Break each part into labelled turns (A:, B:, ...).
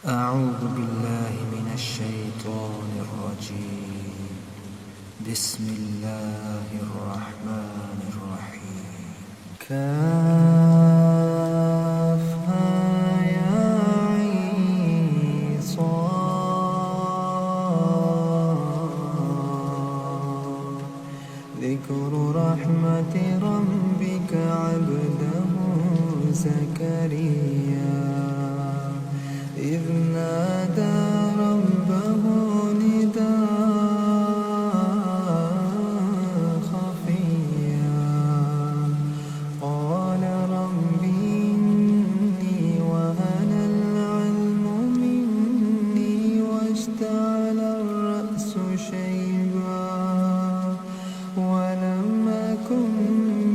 A: أعوذ بالله من الشيطان الرجيم. بسم الله الرحمن الرحيم. كافها يا عين صاد. ذكر رحمة ربك عبده زكريا إذ نادى ربه نداء خفيا قال رب إني وهن العلم مني واشتعل الرأس شيبا ولم أكن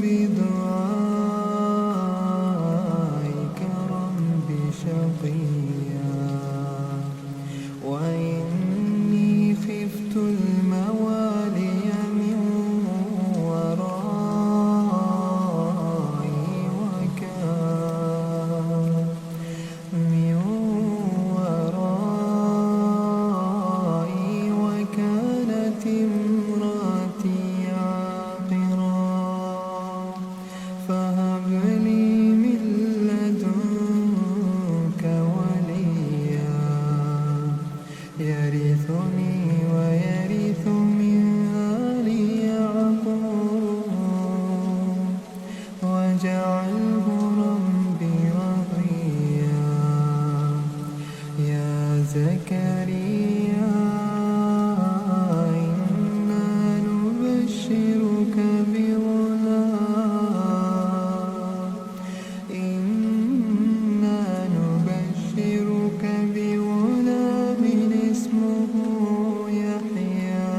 A: بدعائك رب شقيا وإني خفت الموالي من ورائي وكانت امرأتي عاقرا فهب لي من لدنك وليا يرثني ويرث من آل يعقوب واجعله ربي رضيا. يا زكريا إنا نبشرك بغلام اسمه يحيى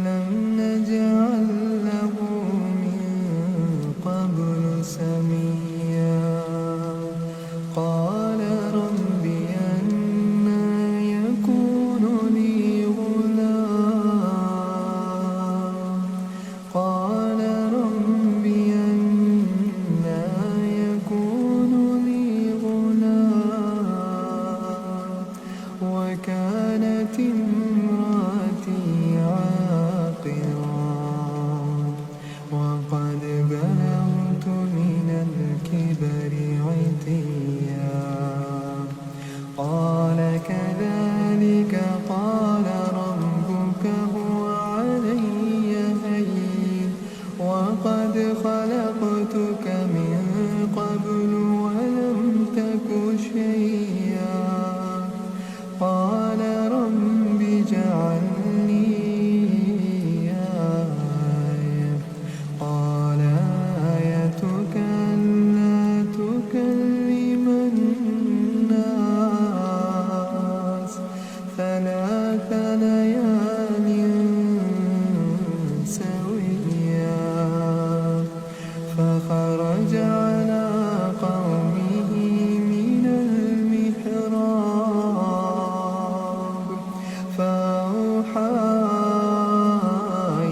A: لم نجعل له من قبل سميا. قال رب أنى يكون لي غلام قال رب أنى يكون لي غلام وكانت امرأتي عاقرا وقد بلغت من الكبر عتيا. قال كذلك قال ربك هو علي هين وقد خلقتك من قبل ولم تك شيئا. قال رب اجعل لي آية قال آيتك ألا تكلم الناس ثلاث ليال سويا. فخرج على قومه من المحراب فأوحى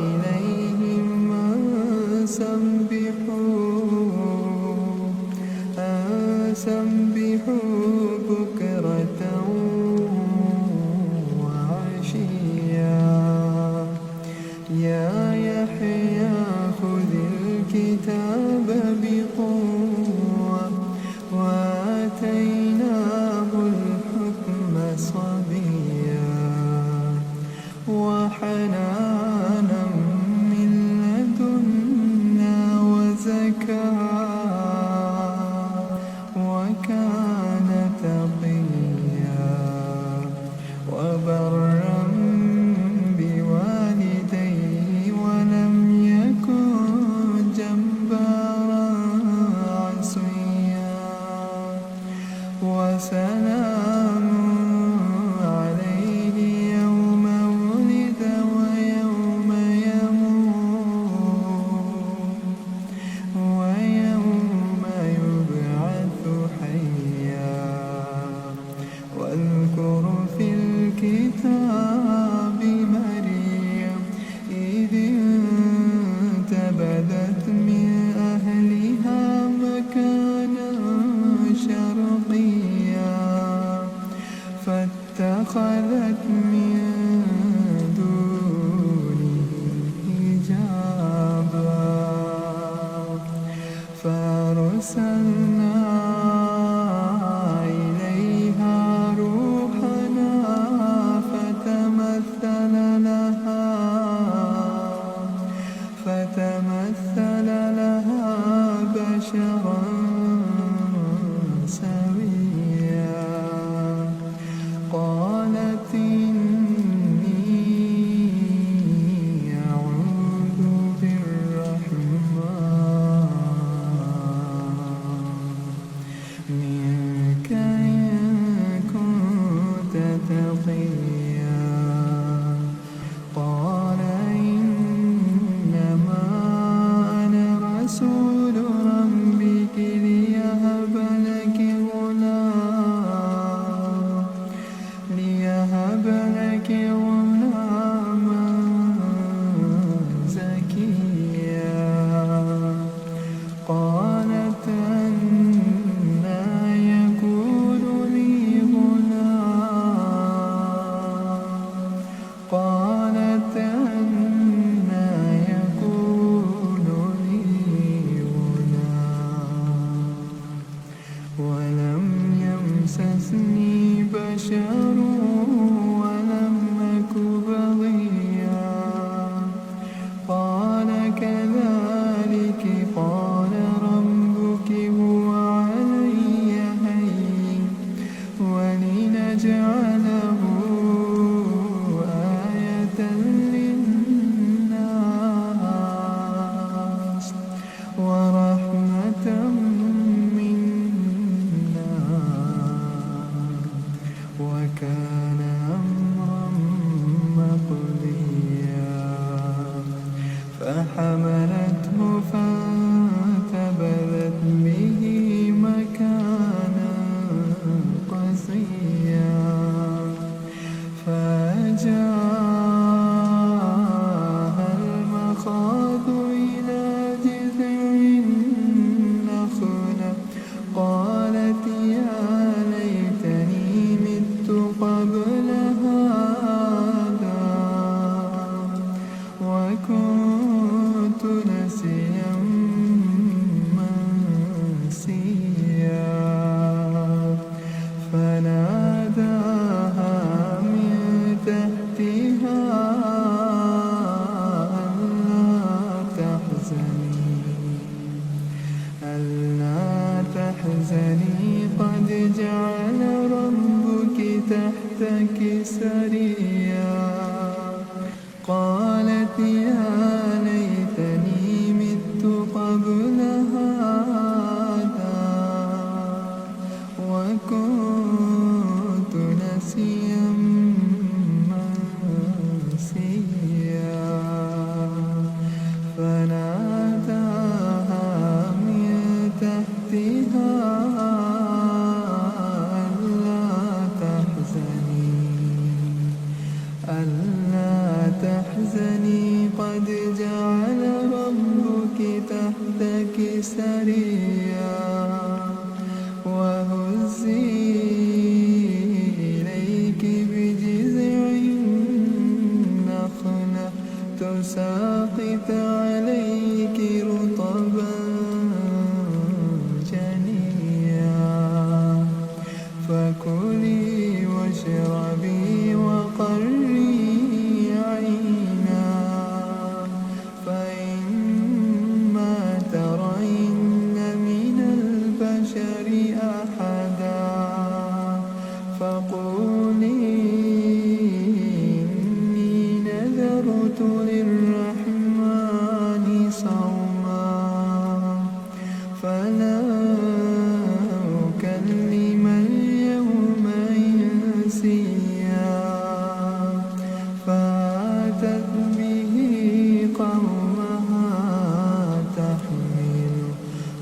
A: إليهم أن سبحوا بكرة وعشيا. يا يحيى خذ الكتاب بقوة وآتيناه الحكم صبيا وحنانا من لدنا وزكاة وكان تقيا وبرا بوالديه ولم يكن جبارا عصيا. وسلام عليه يوم ولد ويوم يموت ويوم يبعث حيا. واذكر في الكتاب مريم إذ انتبذت من أهلها مكانا شرقيا فاتخذت من دونهم حجابا فأرسلنا إليها روحنا فتمثل لها بشرا سويا قالت إني أعوذ بالرحمن منك إن كنت تقيا قال إنما أنا رسول ربك ليهب لك غلاما زكيا قالت أنى يكون لي غلام ولم يمسسني بشر ولم أك بغيا قال كذلك قال ربك هو علي هين ولنجعله آية للناس ورحمة منا وكان أمرا مقضيا فحملته فانتبذت به مكانا قصيا فأجاءها المخاض إلى جذع النخلة قالت يا ليتني مت قبل هذا وكنت نسيا منسيا فناداها من تحتها ألا تحزني قد جعل ربك تحتك سريا قالت يا ليتني مت قبل هذا وكنت نسيا منسيا فناداها من تحتها ألا تحزني قد جعل ربك تحتك سريا وهزي إليك بجذع النخلة تساقط عليك رطبا جنيا فكلي واشربي وقري عينا فإما ترين من البشر أحدا فقولي إني نذرت للرحمن صوما فلا أكلم اليوم إنسيا فأتت به قومها تحمل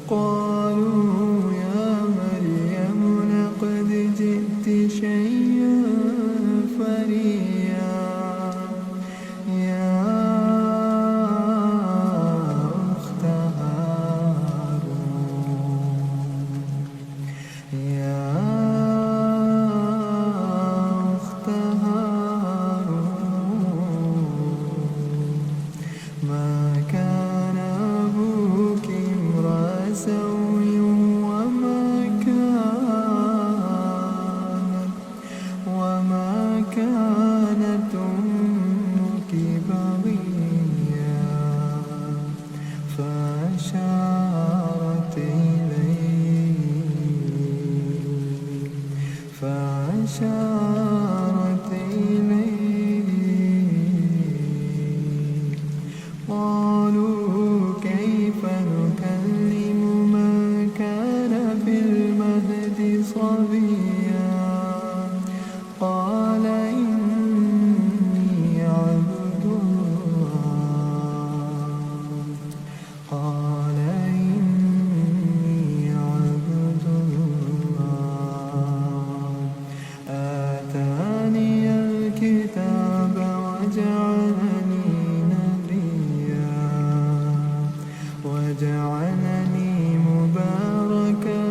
A: قالوا يا مريم لقد جئت شيئا فأشارت إليه قالوا كيف نكلم من كان في المهد صبيا قال إني عبد الله قال إني عبد الله آتاني الكتاب وجعلني نبيا وجعلني مباركا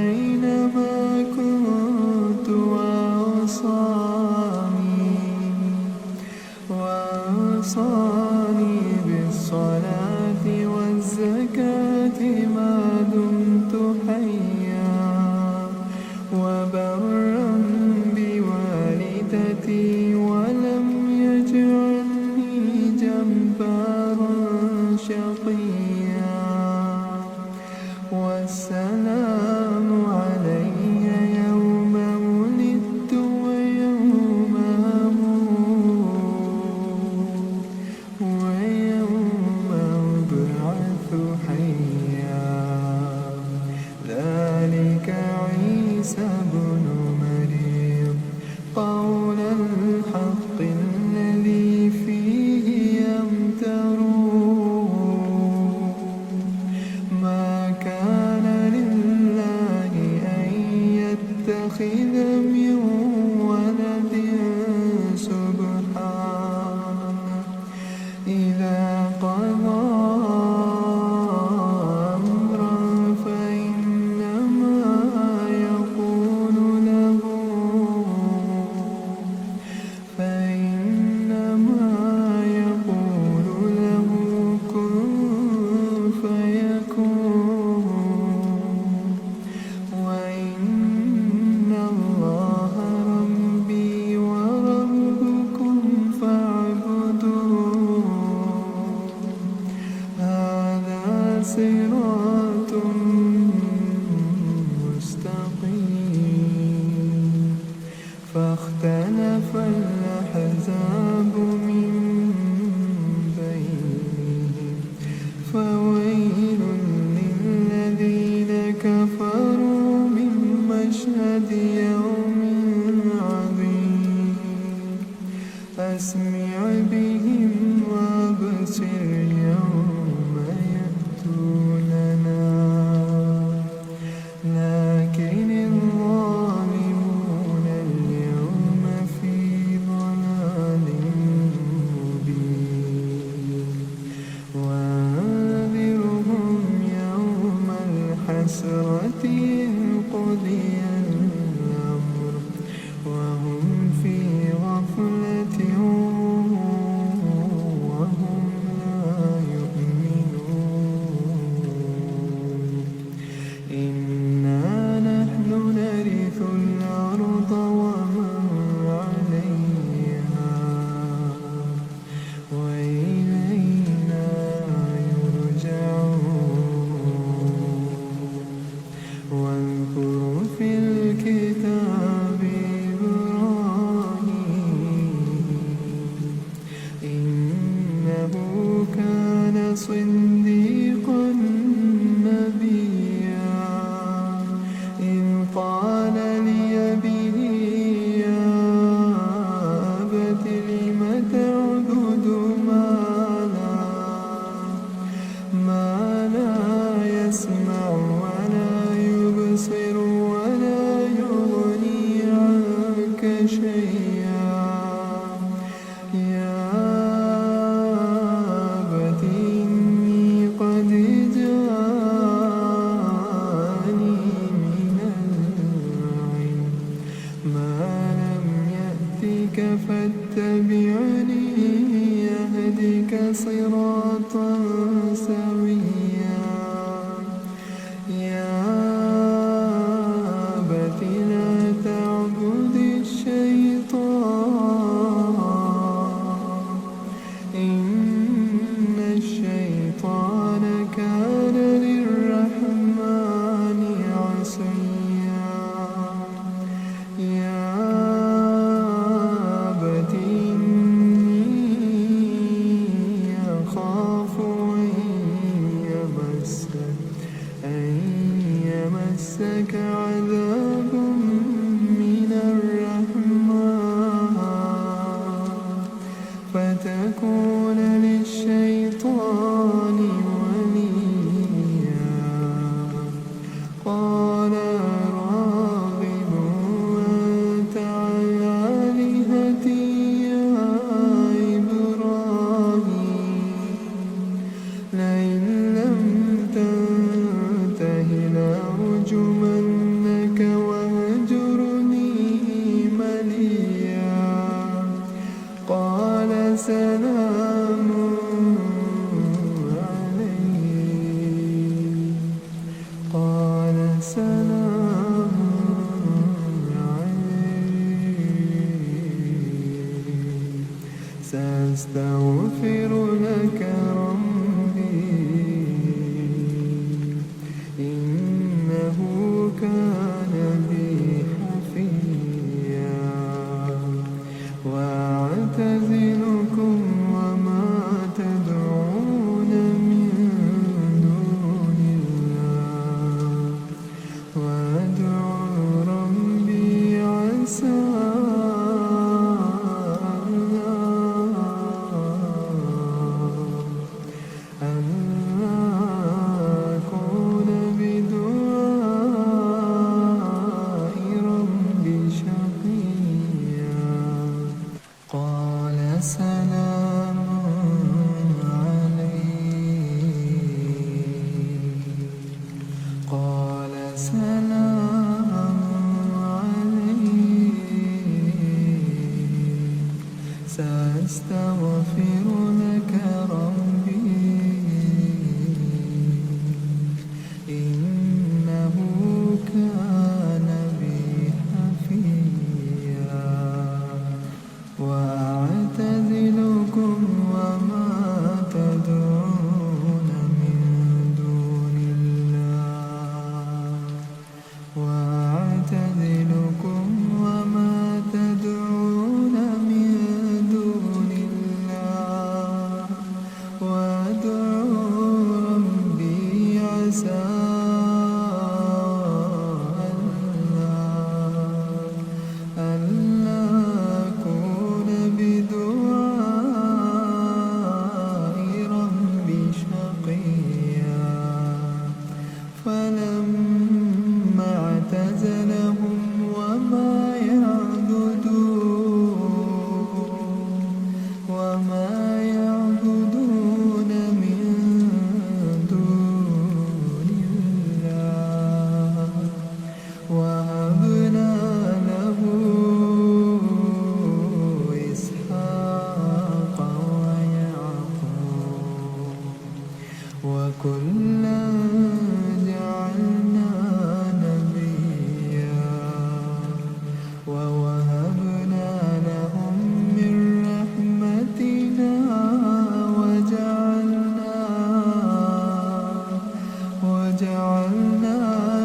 A: أينما كنت وأوصاني بالصلاة والزكاة ما دمت حيا وبرا بوالدتي ولم يجعلني جبارا شقيا والسلام علي يوم ولدت ويوم أموت ويوم أبعث حيا ذلك عيسى بن مريم قول الحق الذي فيه يمترون ما كان لله أن يتخذ من ولد سبحانه إذا قضى أمرا فإنما يقول له كن فيكون وإن الله ربي وربكم فاعبدوه هذا صراط مستقيم فاختلف الأحزاب من بينهم فويل للذين كفروا من مشهد يوم عظيم أسمع بهم وأبصر يوم يأتوننا لكن الظالمون اليوم في ضلال مبين وأنذرهم يوم الحسرة إذ قضي الأمر وهم في غفلة وهم لا يؤمنون إنا نحن نرث الأرض ومن عليها وإلينا يرجعون واذكر في الكتاب إبراهيم إنه كان صديقا نبيا إذ قال لأبيه يا أبت لم تعبد ما لا يسمع ولا يبصر ولا يغني عنك شيئا يا أبت إني قد جاءني من العلم ما لم يأتك فاتبعني يهدك صراطا سويا يا أبت لا تعبد الشيطان إن الشيطان كان للرحمن عصيا يا سأستغفر لك ربي إنه كان بي حفيا وأعتزلكم وما تدعون من دون الله وأدعو ربي عسى سلام عليك قال سلام عليك سأستغفر لك ربي إنه كان بي حفيا وأعتزلكم وما تدعون من دون الله وأعتزلكم وما تدعون من دون الله وأدعو ربي عسى فلما اعتزلهم وما يعبدون من دون الله وهبنا له إسحاق ويعقوب وكلا جعلنا نبيا ووهبنا لهم من رحمتنا وجعلنا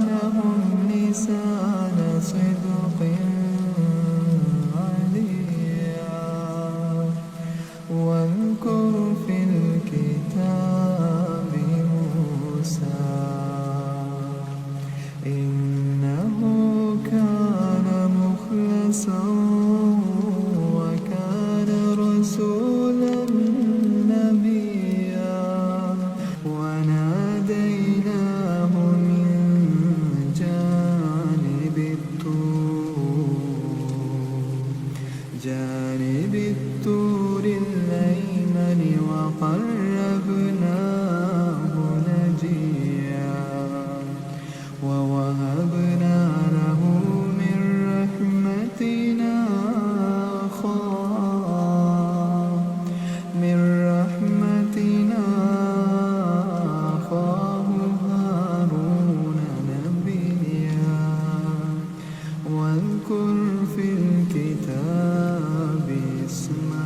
A: لهم لسان صدق عليا واذكر في الكتاب موسى إنه كان مخلصا وكان رسولا نبيا وناديناه من جانب الطور الأيمن وقربناه نجيا ووهبنا له من رحمتنا أخاه هارون نبيا واذكر في الكتاب إسماعيل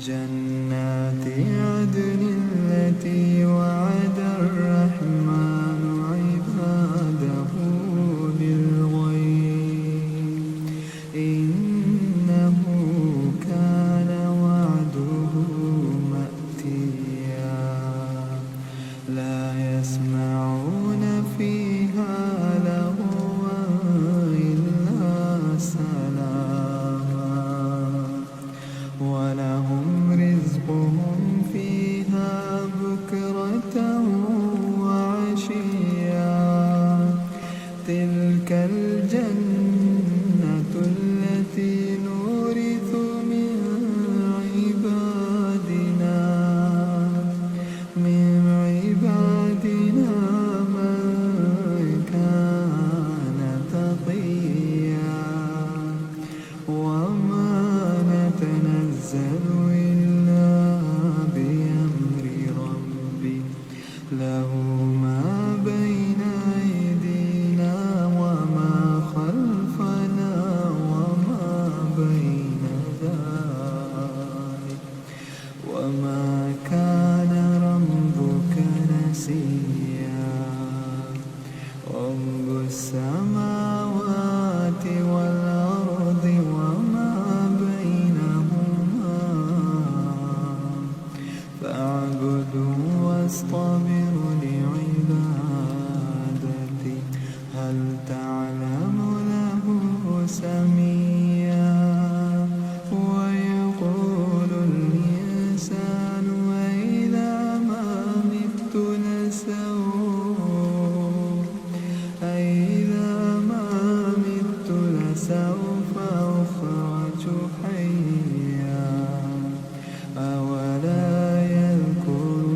A: جنات عدن التي وعد الرحمن عباده بالغيب إنه كان وعده مأتيا لا يسمعون فيها لغوا إلا سلاما ولهم رزقهم فيها بكرة وعشيا تلك الجنة التي نورث من عبادنا من كان تقيا وما نتنزل إلا بأمر ربك له ما بين أيدينا وما خلفنا وما بين ذلك وما كان ربك نسيا رب السماوات والأرض وما بينهما فاعبده واصطبر لعبادته هل تعلم له سميا ويقول الإنسان أإذا ما مت لسوف أخرج حيا أولا يذكر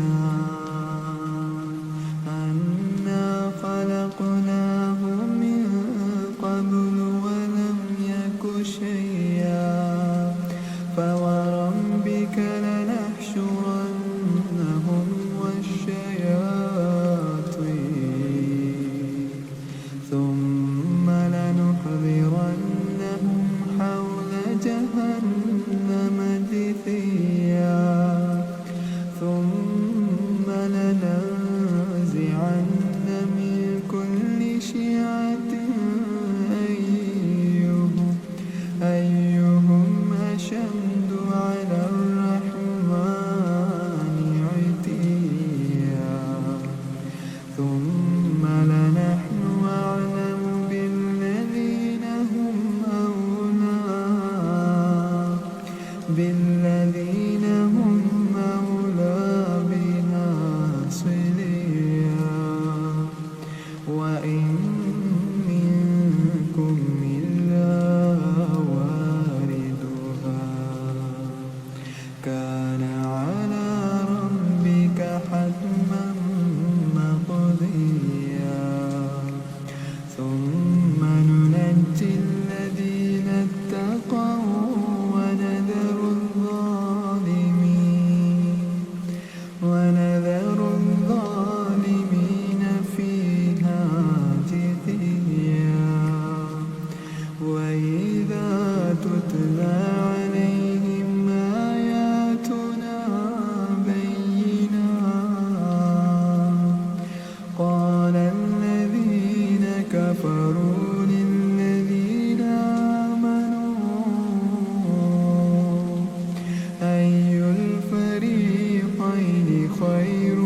A: الإنسان أنا خلقناه من قبل ولم يك شيئا فوربك لنحشرنهم والشياطين ثم لنحضرنهم حول جهنم جثيا ثم لننزعن من كل شيعة أيهم أشد على الرحمن عتيا ثم لنحن أعلم بالذين هم أولى بها صليا وإن منكم إلا واردها كان على ربك حتما مقضيا ثم ننجي الذين اتقوا ونذر الظالمين فيها جثيا وإذا تتلى عليهم آياتنا بينات قال الذين كفروا للذين آمنوا أي الفريقين خير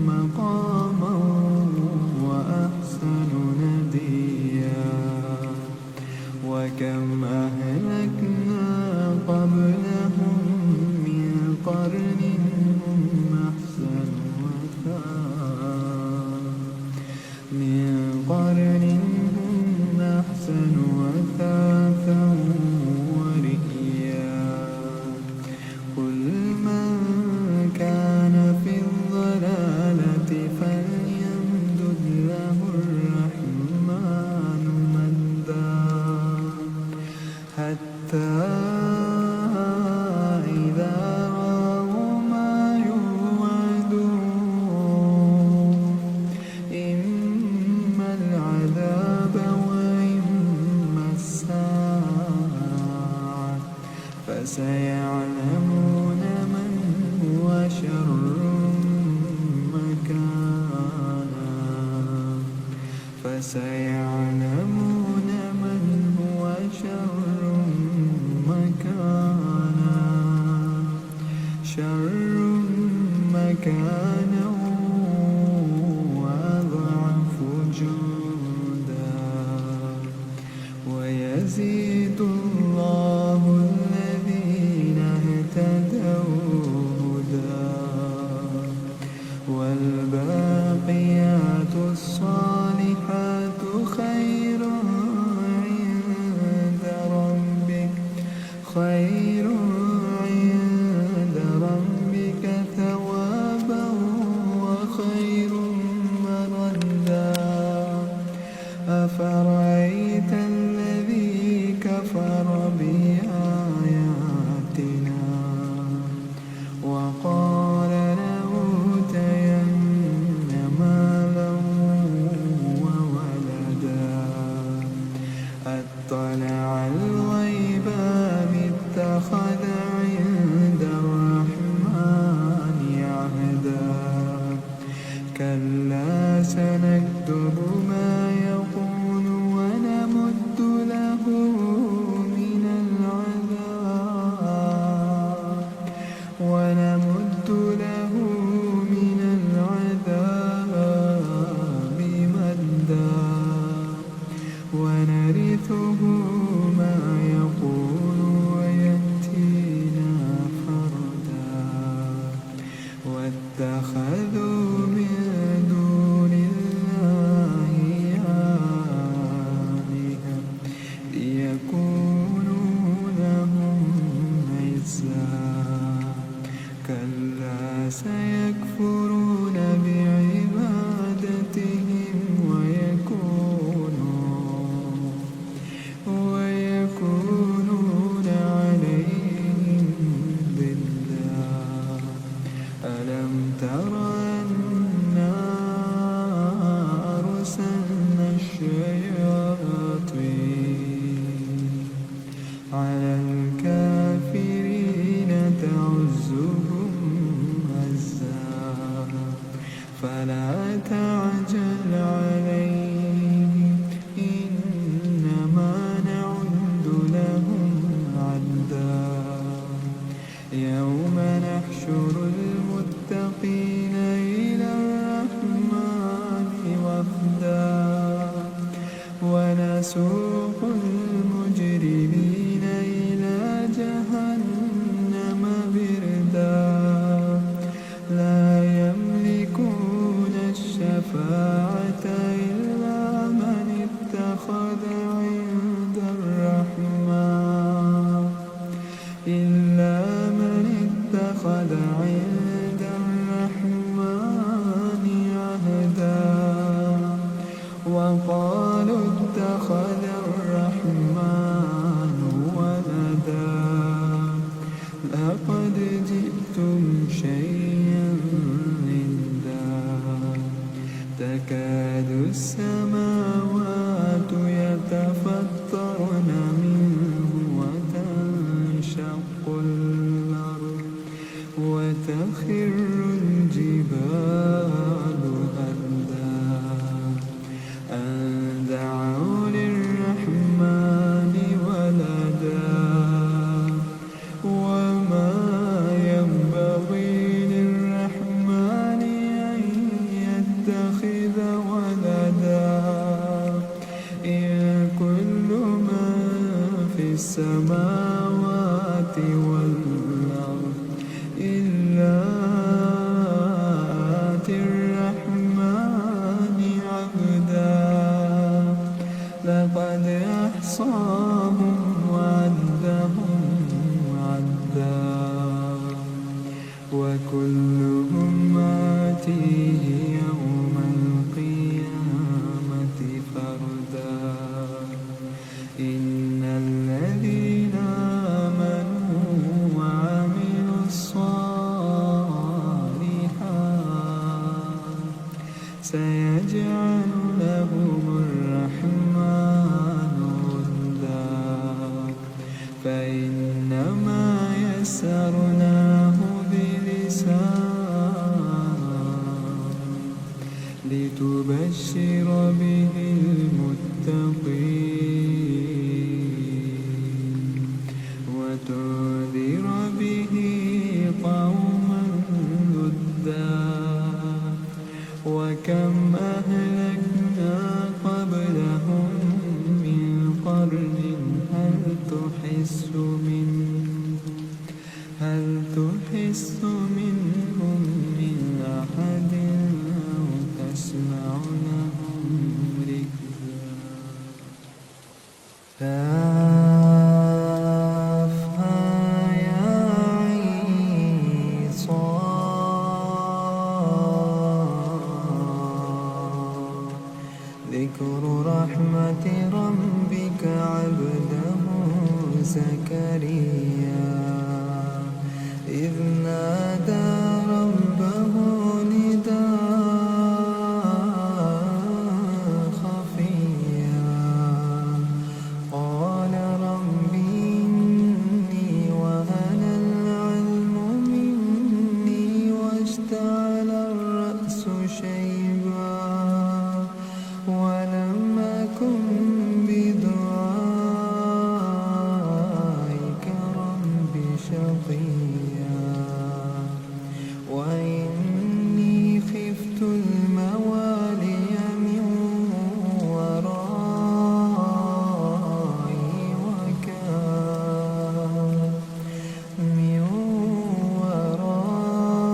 A: مقاما وأحسن نديا وكم أهلكنا قبلهم من قرن فسيعلمون من هو شر مكانا فسيعلمون من هو شر مكانا وأضعف جندا ويزيد الله الذين اهتدوا هدى والباقيات الصالحات خير عند ربك ثوابا وخير مردا أفرأيت الذي كفر بآياتنا وقال لأوتين مالا وولدا أطلع الغيب أم اتخذ عند الرحمن عهدا كلا سنكتب ما يقول ونمد له من العذاب مدا ونرثه ما يقول ويأتينا فردا واتخذوا من دون الله آلهة ليكونوا لهم عزا كلا سيكفرون بعبادتهم ويكونون عليهم ضدا ألم تر أنا أرسلنا الشياطين على الكافرين تعزهم عزا فلا تعجل عليهم إنما نعد لهم عدا يوم نحشر المتقين إلى الرحمن وفدا ونسوق المجرمين إلى جهنم وردا لا يملكون الشفاعة إلا من اتخذ عند الرحمن عهدا وقالوا اتخذ الرحمن ولدا لقد جئتم شيئا إدا تكاد السماوات يتفطرن منه وتنشق الأرض وتخر الجبال هدا أن دعوا للرحمن ولدا وما ينبغي للرحمن أن يتخذ ولدا إن كل من في السماوات والأرض إلا آتي الرحمن عبدا لقد أحصاهم وعدهم عدا وكلهم آتيه يوم القيامة فردا إن الذين آمنوا وعملوا الصالحات سيجعل لهم الرحمن ودا فإنما يسرناه بلسان لتبشر به المتقين وتنذر به قوما لدا وكم أهلكنا قبلهم من قرن هل تحس منهم من أحد أو تسمع لهم ركزا كافها يا عين صاد ذكر رحمة ربك عبده زكريا إذ نادى ربه نداء خفيا قال رب إني وهن العلم مني واشتعل الرأس شيبا ولم أكن بدعائك رب شقيا وإني خفت الموالي من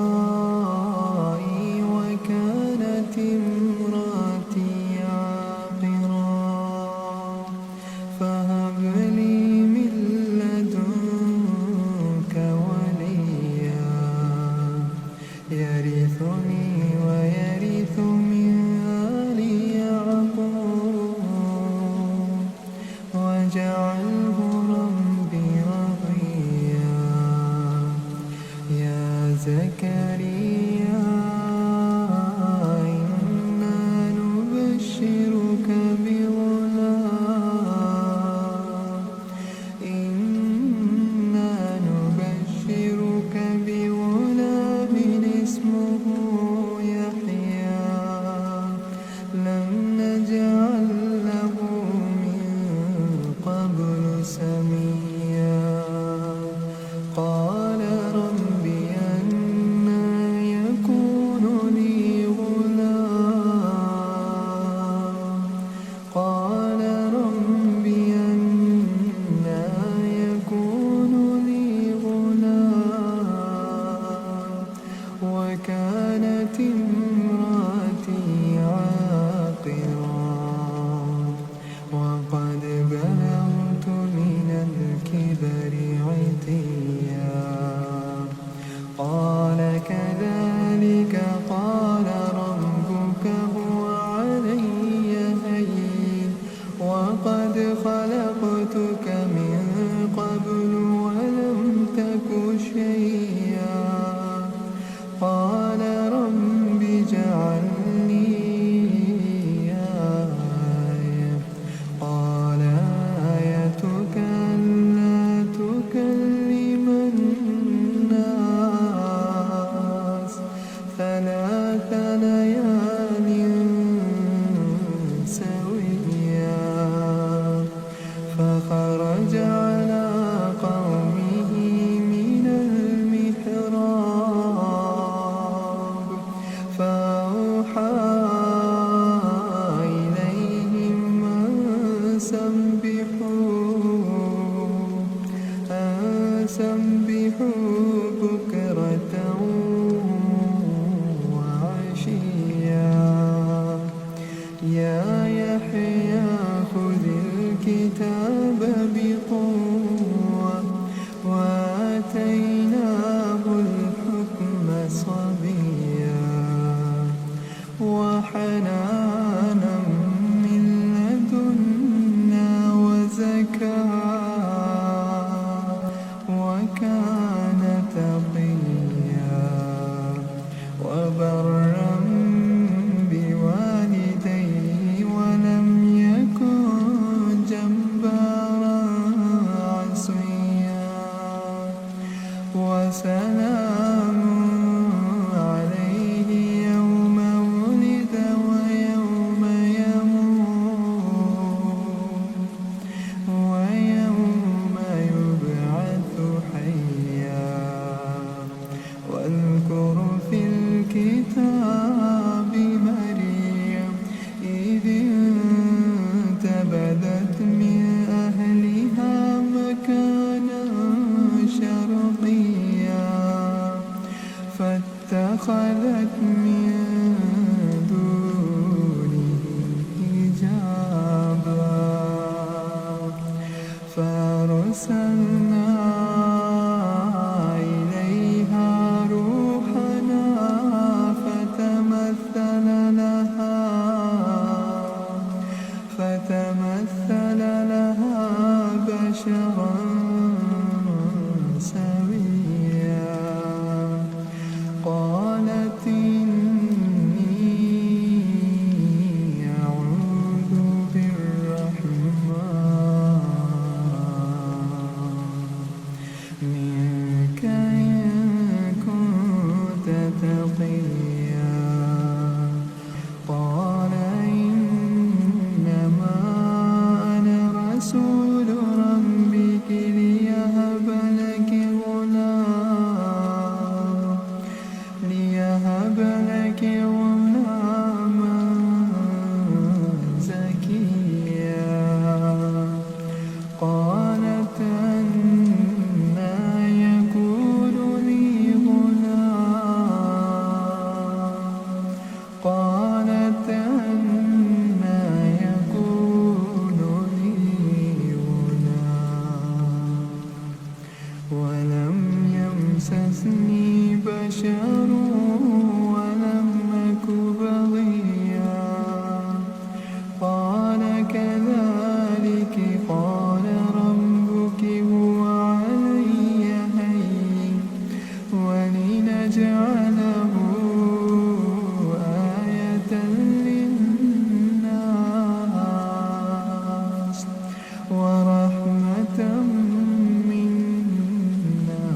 A: ورائي وكانت امرأتي عاقرا فهب لي من لدنك وليا يرثني ويرث من آل يعقوب واجعله ربي رضيا يا زكريا إنا نبشرك بغلام اسمه يحيى لم نجعل له من قبل سميا قال رب أنى يكون لي غلام قال رب أنى يكون لي غلام وكانت امرأتي عاقرا وقد بلغت من الكبر عتيا قال كذلك قال ربك هو علي هين وقد خلقتك من قبل ولم تك شيئا قال رب اجعل لي آية قال آيتك ألا تكلم الناس 3 ليال سويا فخرج على قومه من المحراب فأوحى إليهم أن سبحوا بكرة وعشيا يا يحيى خذ الكتاب بقوة وآتيناه الحكم صبيا وحنانا من لدنا وزكاة وكان تقيا وسلام عليه يوم ولد ويوم يموت ويوم يبعث حيا. واذكر في الكتاب مريم إذ انتبذت من أهلها مكانا شرقيا فاتخذت من دونهم حجابا فأرسلنا إليها روحنا فتمثل لها بشرا سويا. قالت إني أعوذ بالرحمن منك إن كنت تقيا. قال إنما أنا رسول ربك ليهب لك غلاما زكيا. قالت أنى يكون لي غلام قالت أنى يكون لي غلام ولم يمسسني بشر ولم أك بغيا. قال كذلك قال ربك هو علي هين ولنجعله آية للناس ورحمة منا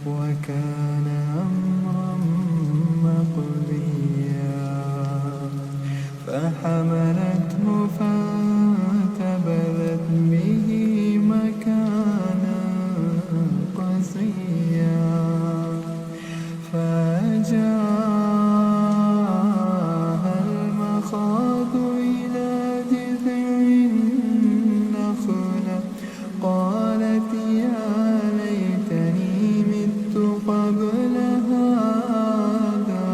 A: وكان أمرا مقضيا. فحملته فانتبذت به مكانا قصيا. فأجاءها المخاض إلى جذع النخلة قالت يا ليتني مت قبل هذا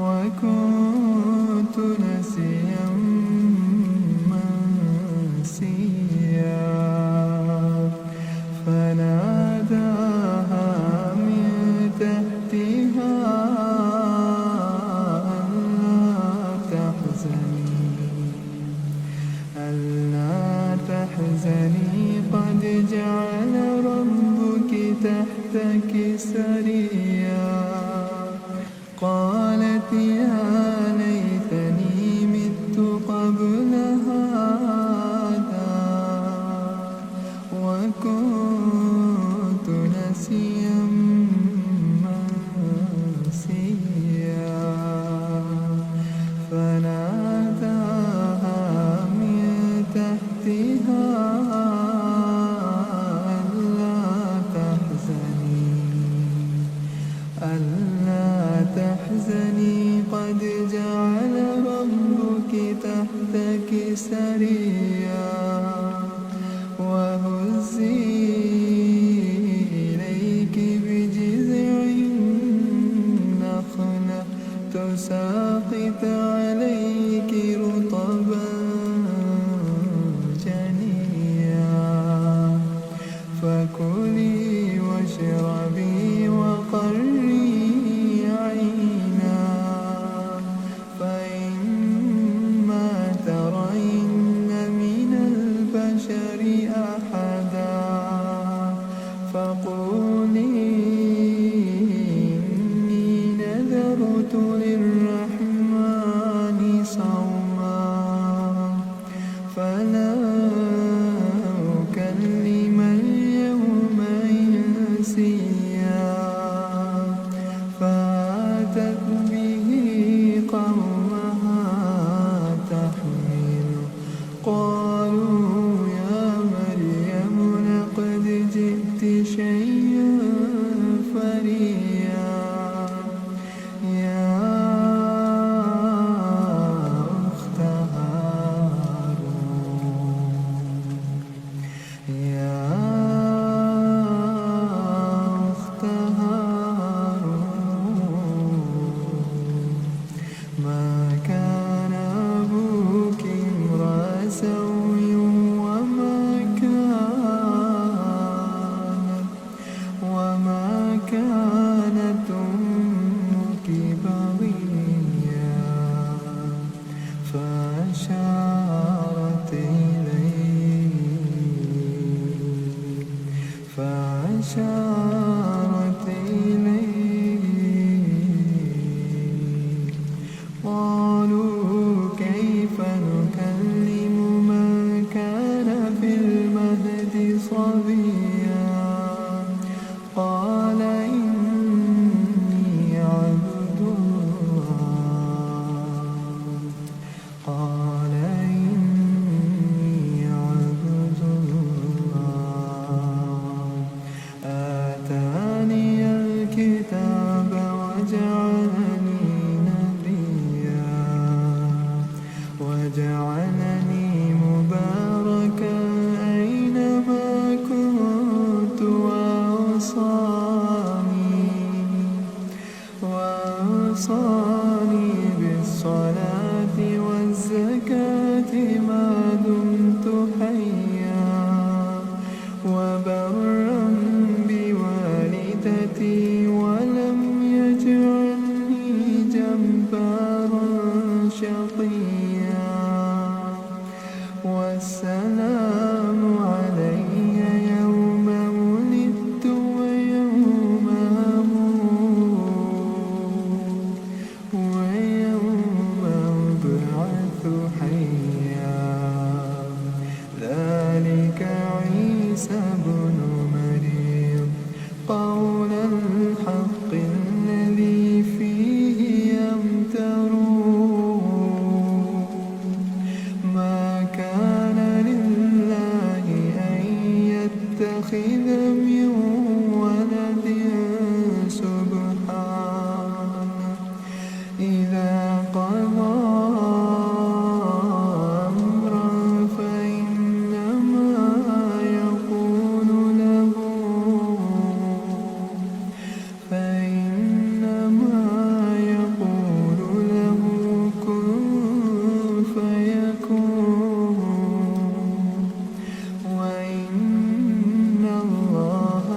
A: وكنت نسيا منسيا. فناداها من تحتها ألا تحزني قد جعل ربك تحتك سريا. قالت يا ليتني مت قبل هذا وكنت نسيا منسيا. فناداها من تحتها ألا تحزني قد جعل ربك تحتك سريا. وهزي إليك بجذع النخلة تساقط عليك رطبا جنيا. فكلي واشربي وقري عينا فإما ترين من البشر أحدا فقولي إني نذرت للرحمن صوما فلا أكلم فأشارت إليه قالوا كيف نكلم من كان في المهد صبيا قال إني عبد الله قال إني عبد الله آتاني الكتاب وجعلني نبيا وجعلني مباركا أينما كنت وأوصاني بالصلاة والزكاة ما دمت حيا وبرا بوالدتي ولم يجعلني جبارا شقيا والسلام علي يوم ولدت ويوم أموت ويوم أبعث حيا ذلك عيسى بن مريم قول الحق الذي فيه يمترون ما كان لله أن يتخذ من ولد سبحانه إذا قضى أمرا فإنما يقول له كن فيكون وإن الله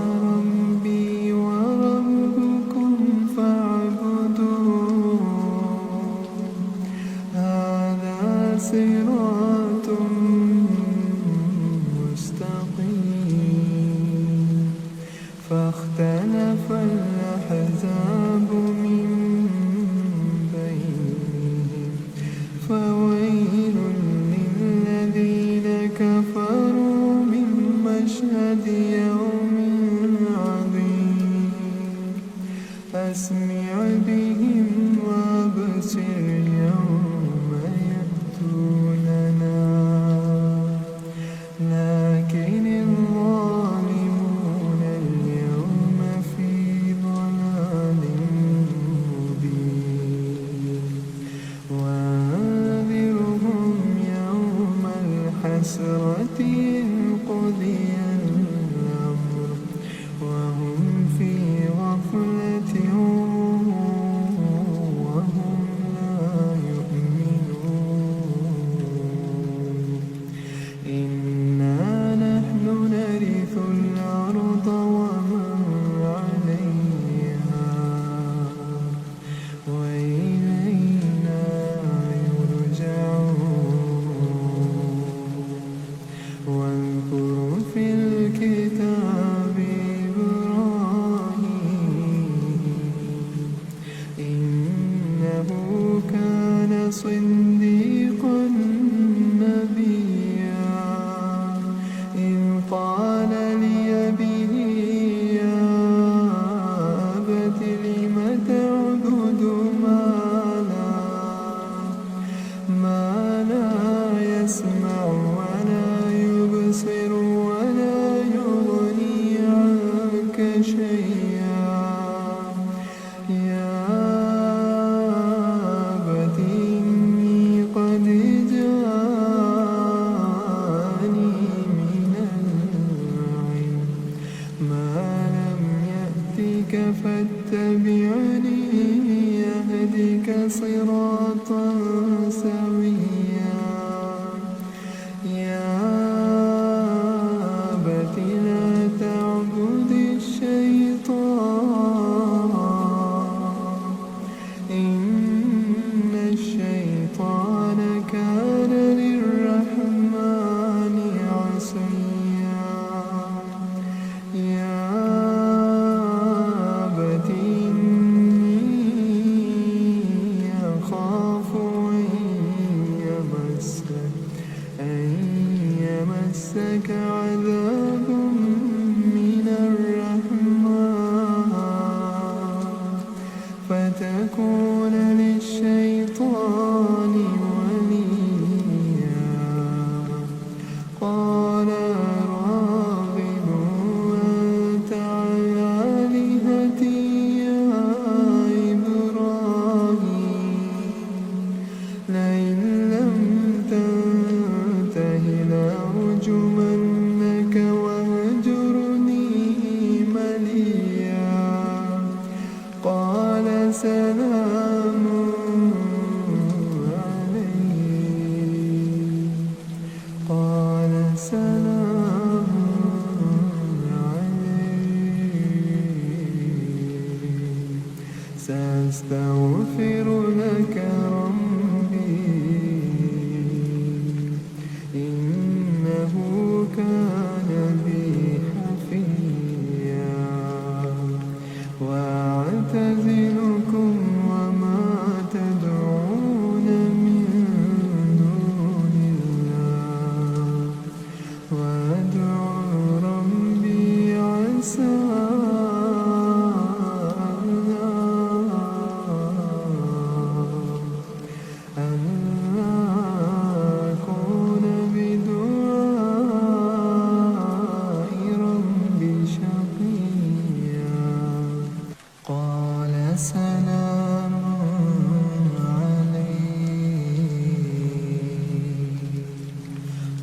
A: سأستغفر لك ربي إنه كان بي حفيا وأعتزلكم وما تدعون من دون الله وأدعو ربي عسى سلام عليك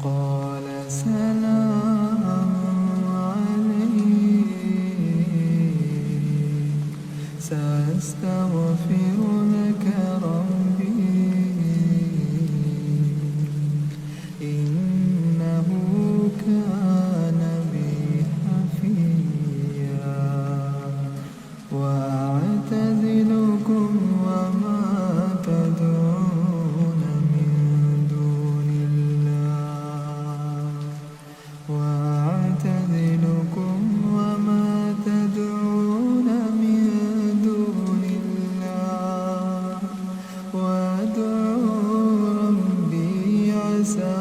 A: قال سلام عليك سأستغفر لك ربي إنه كان بي حفيا وأعتزلكم وما تدعون من دون الله وأعتزلكم وما تدعون من دون الله وأدعو ربي عسى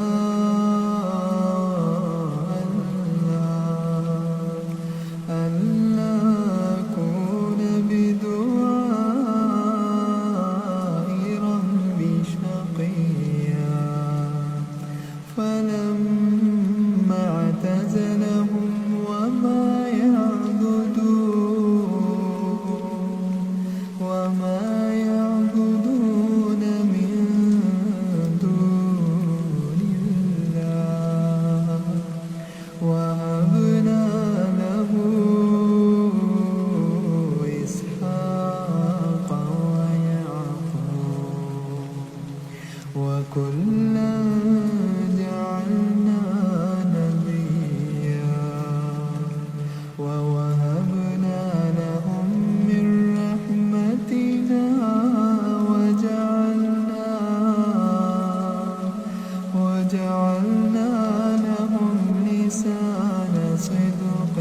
A: فلما اعتزلهم وما يعبدون من دون الله وهبنا له إسحاق ويعقوب وكلا جعلنا نبيا ووهبنا لهم من رحمتنا وجعلنا لهم لسان صدق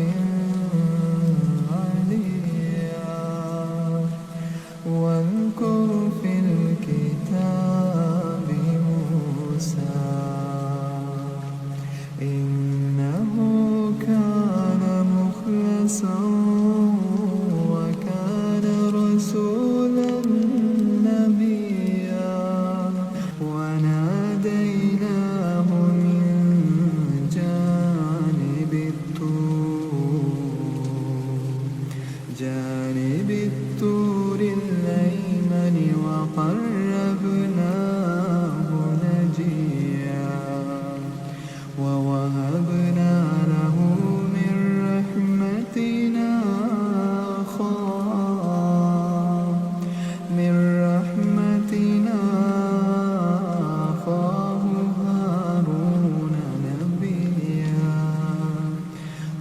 A: عليا واذكر في الكتاب موسى إنه كان مخلصا وكان رسولا نبيا وناديناه من جانب الطور الأيمن وقربناه نجيا ووهبنا له من رحمتنا أخاه هارون نبيا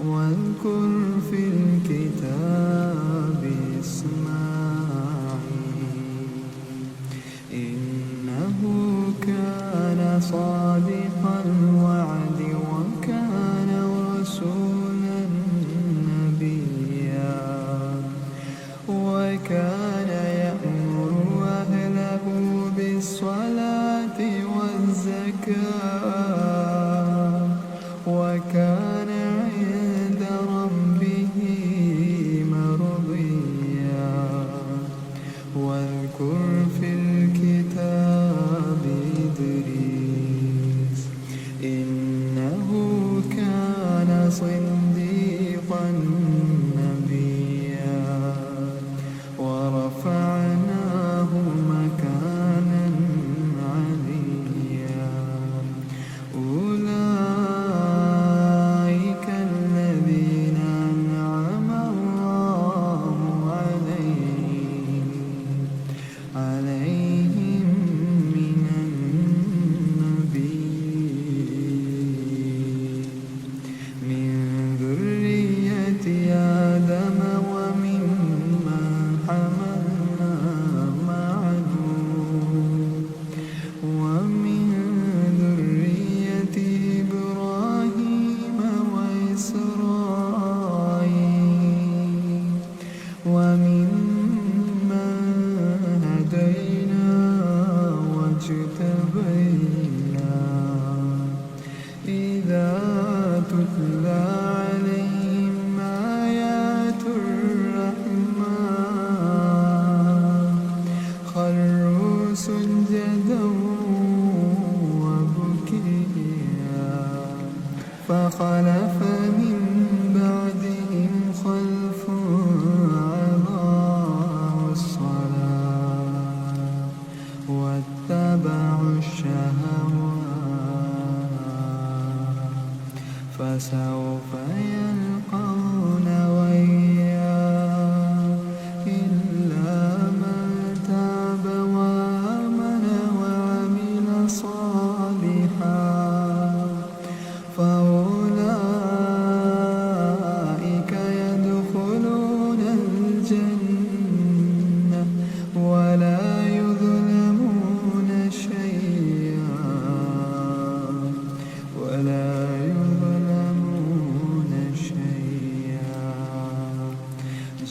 A: واذكر في الكتاب إسماعيل إنه كان صادق الوعد وكان رسولا نبيا وكان يأمر أهله بالصلاة والزكاة وكان عند ربه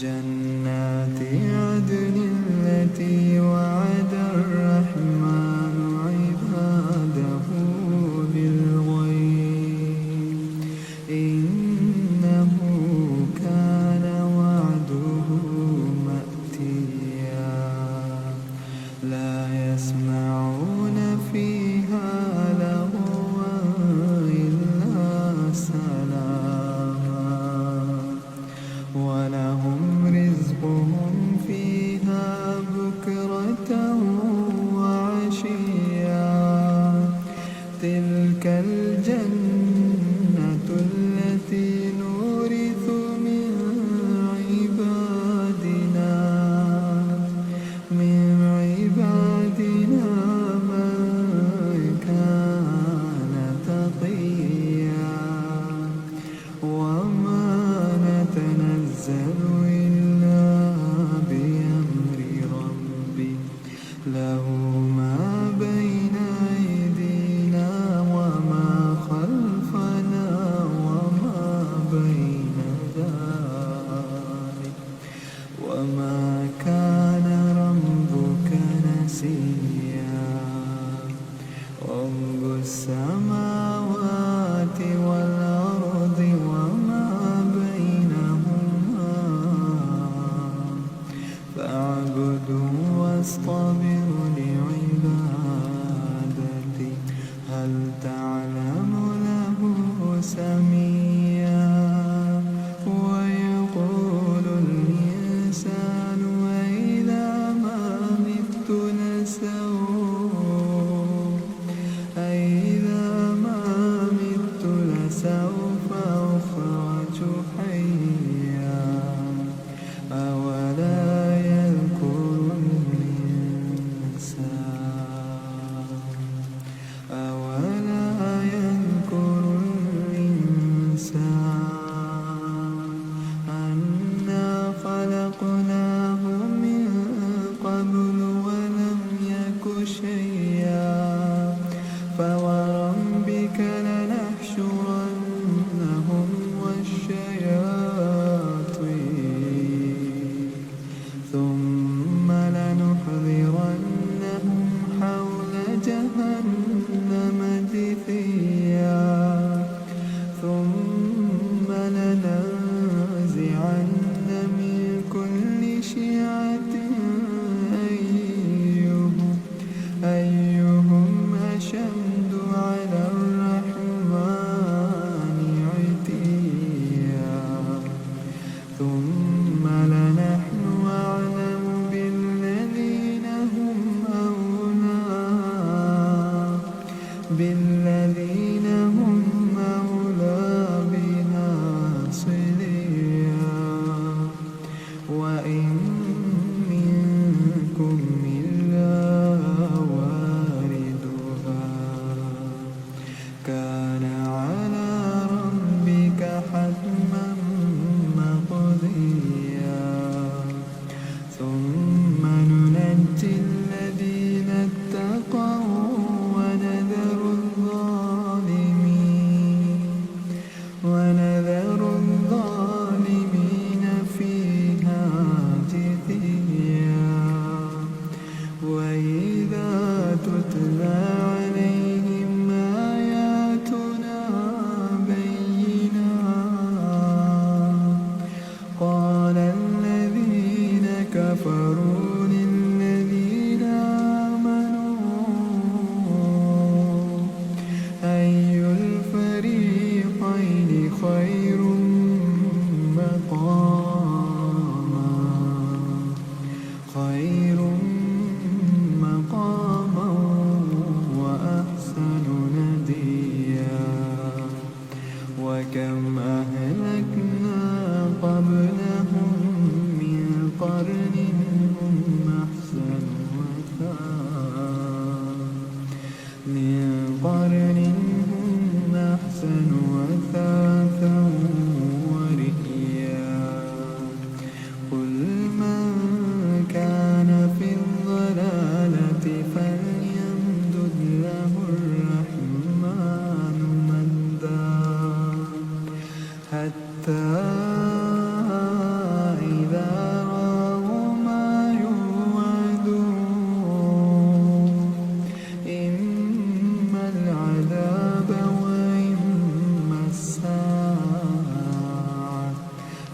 A: جنات عدن التي وعد الرحمن عباده بالغيب إنه كان وعده مأتيا لا يسمعون فيها لغوا إلا سلاما ولهم رزقهم فيها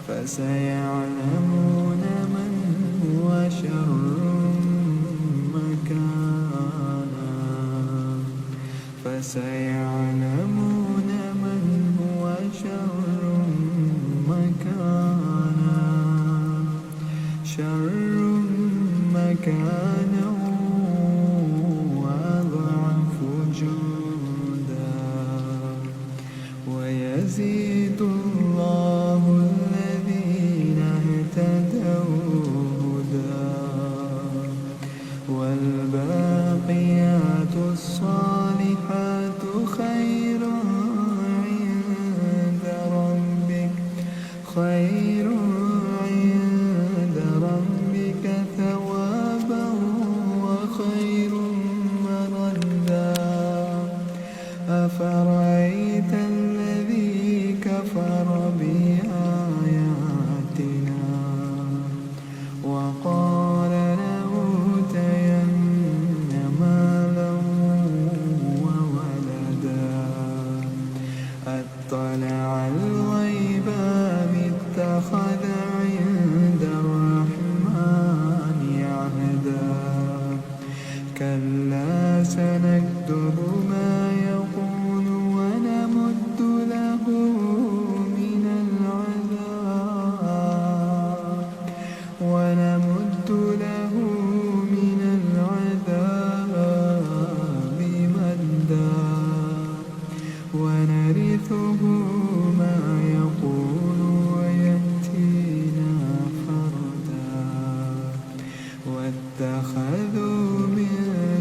A: فسيعلمون من هو شر مكانا فسيعلمون من هو شر مكانا وأضعف جندا ويزيد الله الذين اهتدوا هدى والباقيات الصالحات خير عند ربك ثوابا وخير مردا أفرأيت الذي كفر بآياتنا وقال لأوتين مالا وولدا أطلع الغيب أم اتخذ عند الرحمن عهدا كلا سنكتب ما يقول ونمد له من العذاب مدا ونرثه ما يقول ويأتينا فردا واتخذوا من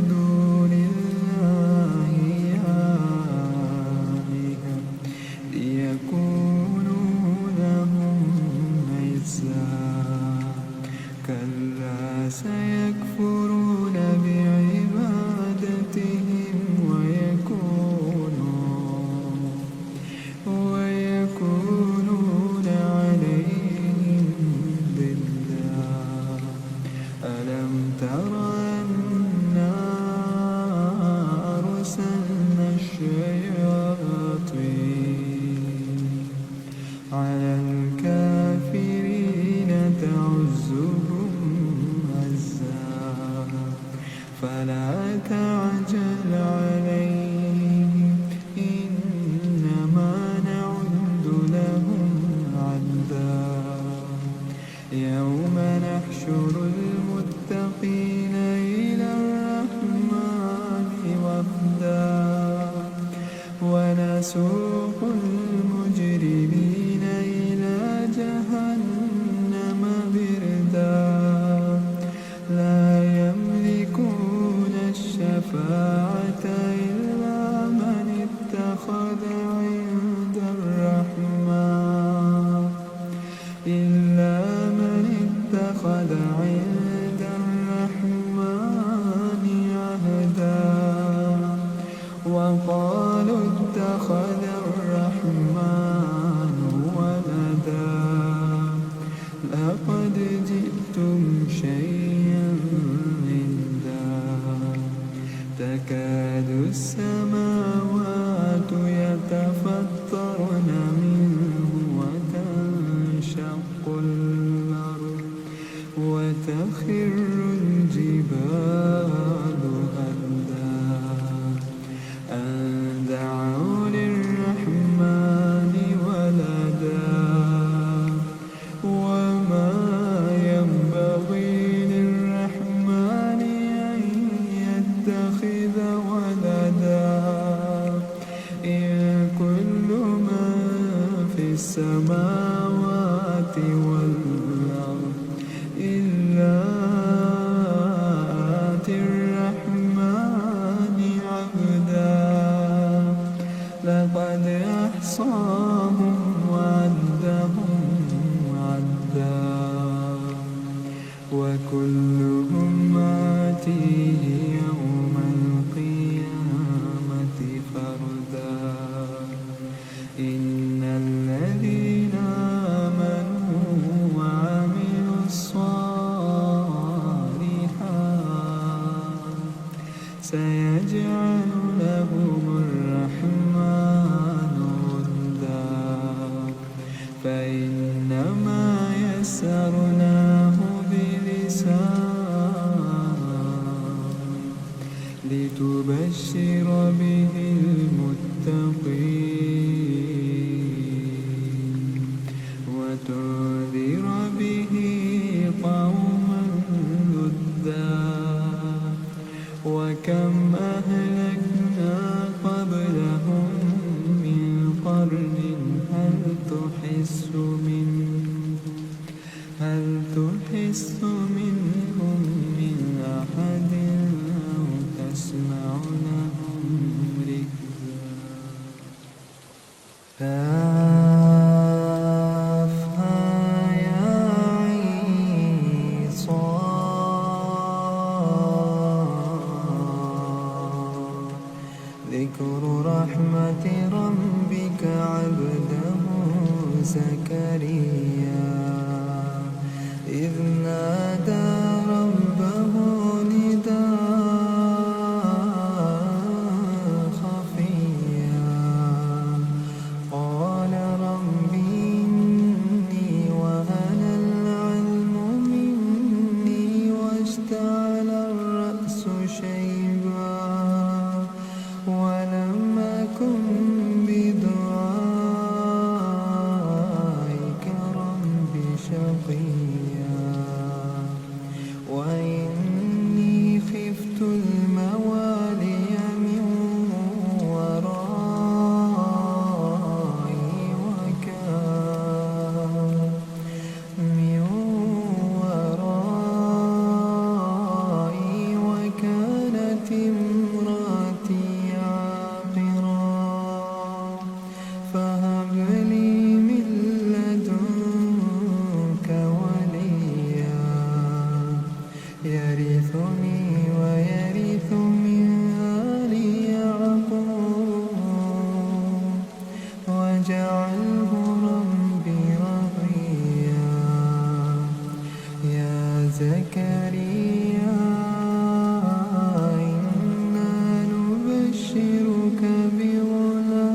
A: دون الله آلهة ليكونوا لهم عزا كلا سيكفرون بعبادتهم ويكونون عليهم ضدا ألم تر أنا أرسلنا الشياطين على الكافرين تعزهم عزا فلا تعجل عليهم إنما نعد لهم عدا يوم نحشر المتقين إلى الرحمن وفدا ونسوق المجرمين إلى جهنم بردا لا يملكون الشفاعة إلا من اتخذ عند الرحمن عهدا وقالوا اتخذ الرحمن ولدا لقد جئتم شيئا إدا تكاد السماوات يتفطرن منه وتنشق الأرض وتخر الجبال هدا أن دعوا للرحمن ولدا وما ينبغي للرحمن أن يتخذ ولدا إن كل من في السماوات والأرض إلا آتي الرحمن عبدا لقد أحصاهم وعدهم عدا وكلهم آتيه يوم القيامة فردا إن الذين آمنوا وعملوا الصالحات سيجعل لهم الرحمن ودا فإنما لتبشر به المتقين وتنذر به قوما لدا وكم أهلكنا قبلهم من قرن هل تحس منهم من أحد أو تسمع لهم ركزا كافها يا عين صاد ذكر رحمة ربك عبده زكريا إذ نادى ربه نداء خفيا قال رب إني وهن العلم مني واشتعل الرأس شيبا ولم أكن بدعائك رب شقيا وإني خفت الموالي من ورائي وكانت امرأتي عاقرا فهب لي من لدنك وليا يرثني ويرث من آل يعقوب واجعله ربي رضيا يا زكريا إنا نبشرك بغلام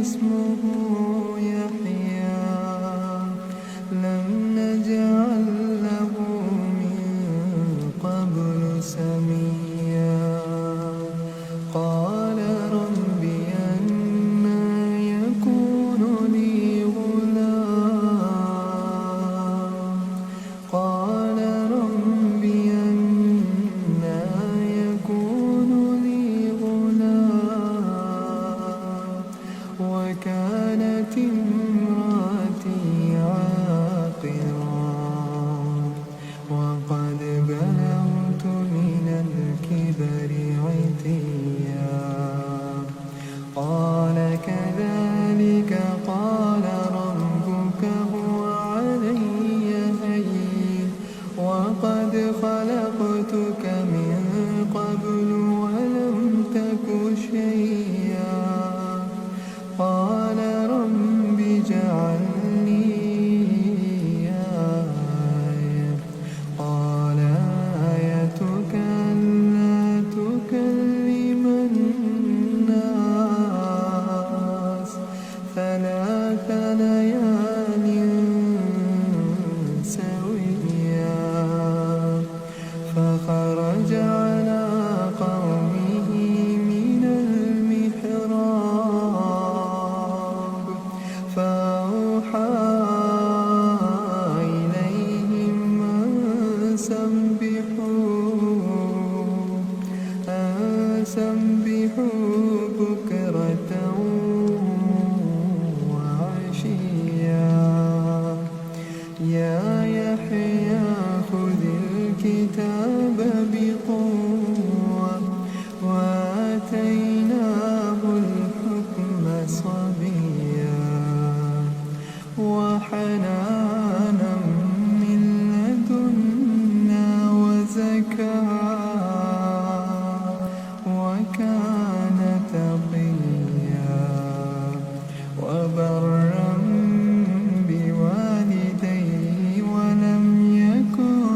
A: اسمه يحيى لم نجعل له من قبل سميا قال رب أنى يكون لي غلام قال رب أنى يكون لي غلام وكانت امرأتي عاقرا وقد بلغت من الكبر عتيا قال كذلك قال ربك هو علي هين وقد خلقتك من قبل ولم تك شيئا قال رب اجعل لي آية قال آيتك ألا تكلم الناس ثلاث ليال سويا فخرج على قومه من المحراب فأوحى إليهم أن سبحوا بكرة وعشيا يا يحيى خذ الكتاب بقوة وآتيناه الحكم صبيا وحنانا من لدنا وزكاة وكان تقيا وبرا بوالديه ولم يكن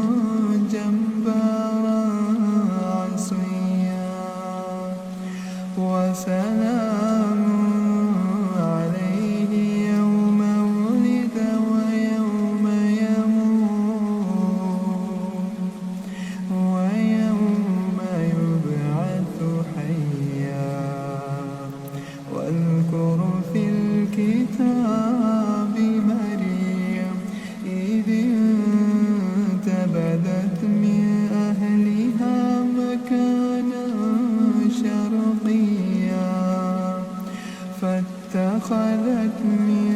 A: جبارا عصيا وسلام عليه يوم ولد ويوم فاتخذت من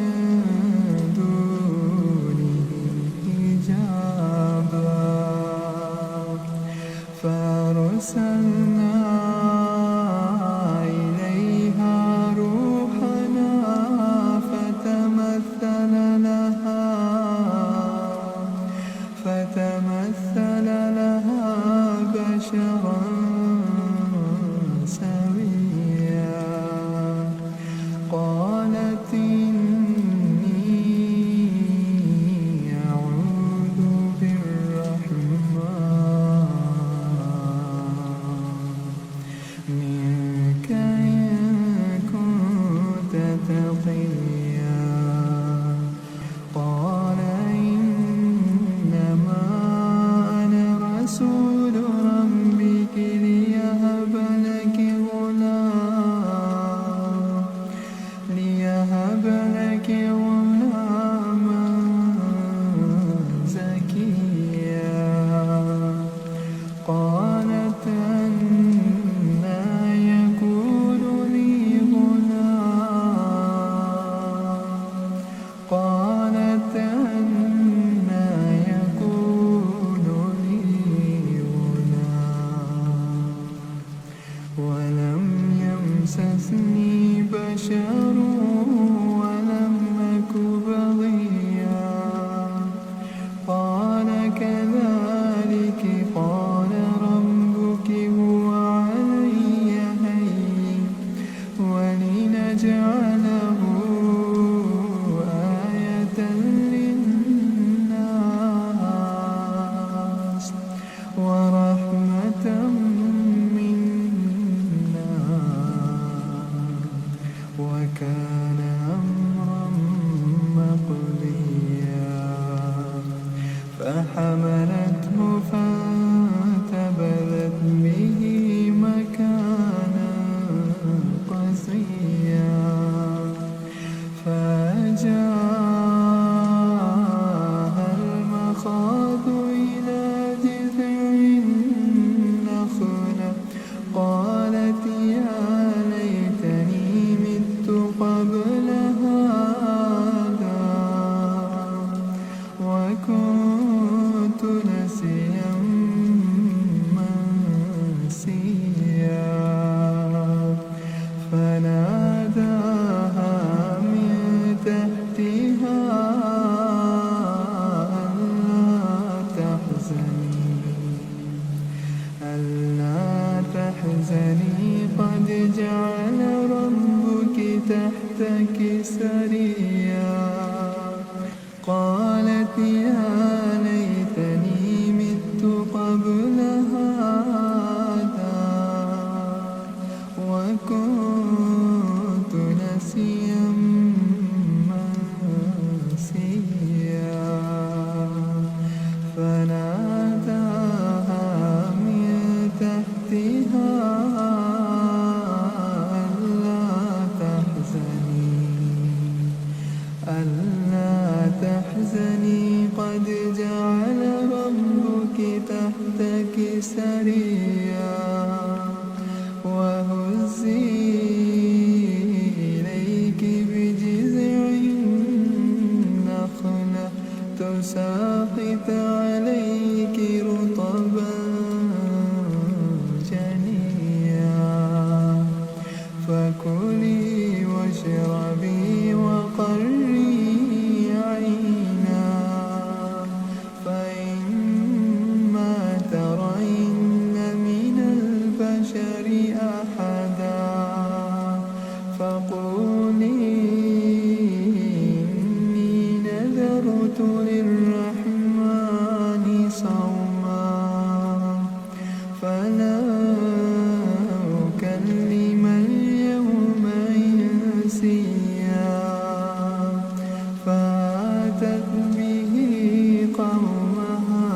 A: دونه حجابا فأرسلنا إليها روحنا فتمثل لها بشرا سويا قالت إني أعوذ بالرحمن منك إن كنت تقيا قال إنما أنا رسول ربك ليهب لك غلاما زكيا قالت أنى يكون لي غلام قالت أنى يكون لي غلام ولم يمسسني بشر ولم أك بغيا قال كذلك قال ربك هو علي هين ولنجعله آية للناس ورحمة منا وكان أمرا مقضيا فحملته فانتبذت به مكانا قصيا فأجاءها المخاض إلى جذع النخلة قالت يا ليتني مت قبل هذا وكنت نسيا منسيا فناداها من تحتها ألا تحزني قد جعل ربك تحتك سريا قالت يا ليتني مت قبل هذا وكنت نسيا منسيا فناداها من تحتها ألا تحزني قد جعل ربك تحتك سريا وهزي إليك بجذع النخلة تساقط عليك رطبا جنيا فكلي واشربي وقري عينا فإما ترين من البشر أحدا فقولي إني نذرت للرحمن صوما فلا أكلم اليوم إنسيا فأتت به قومها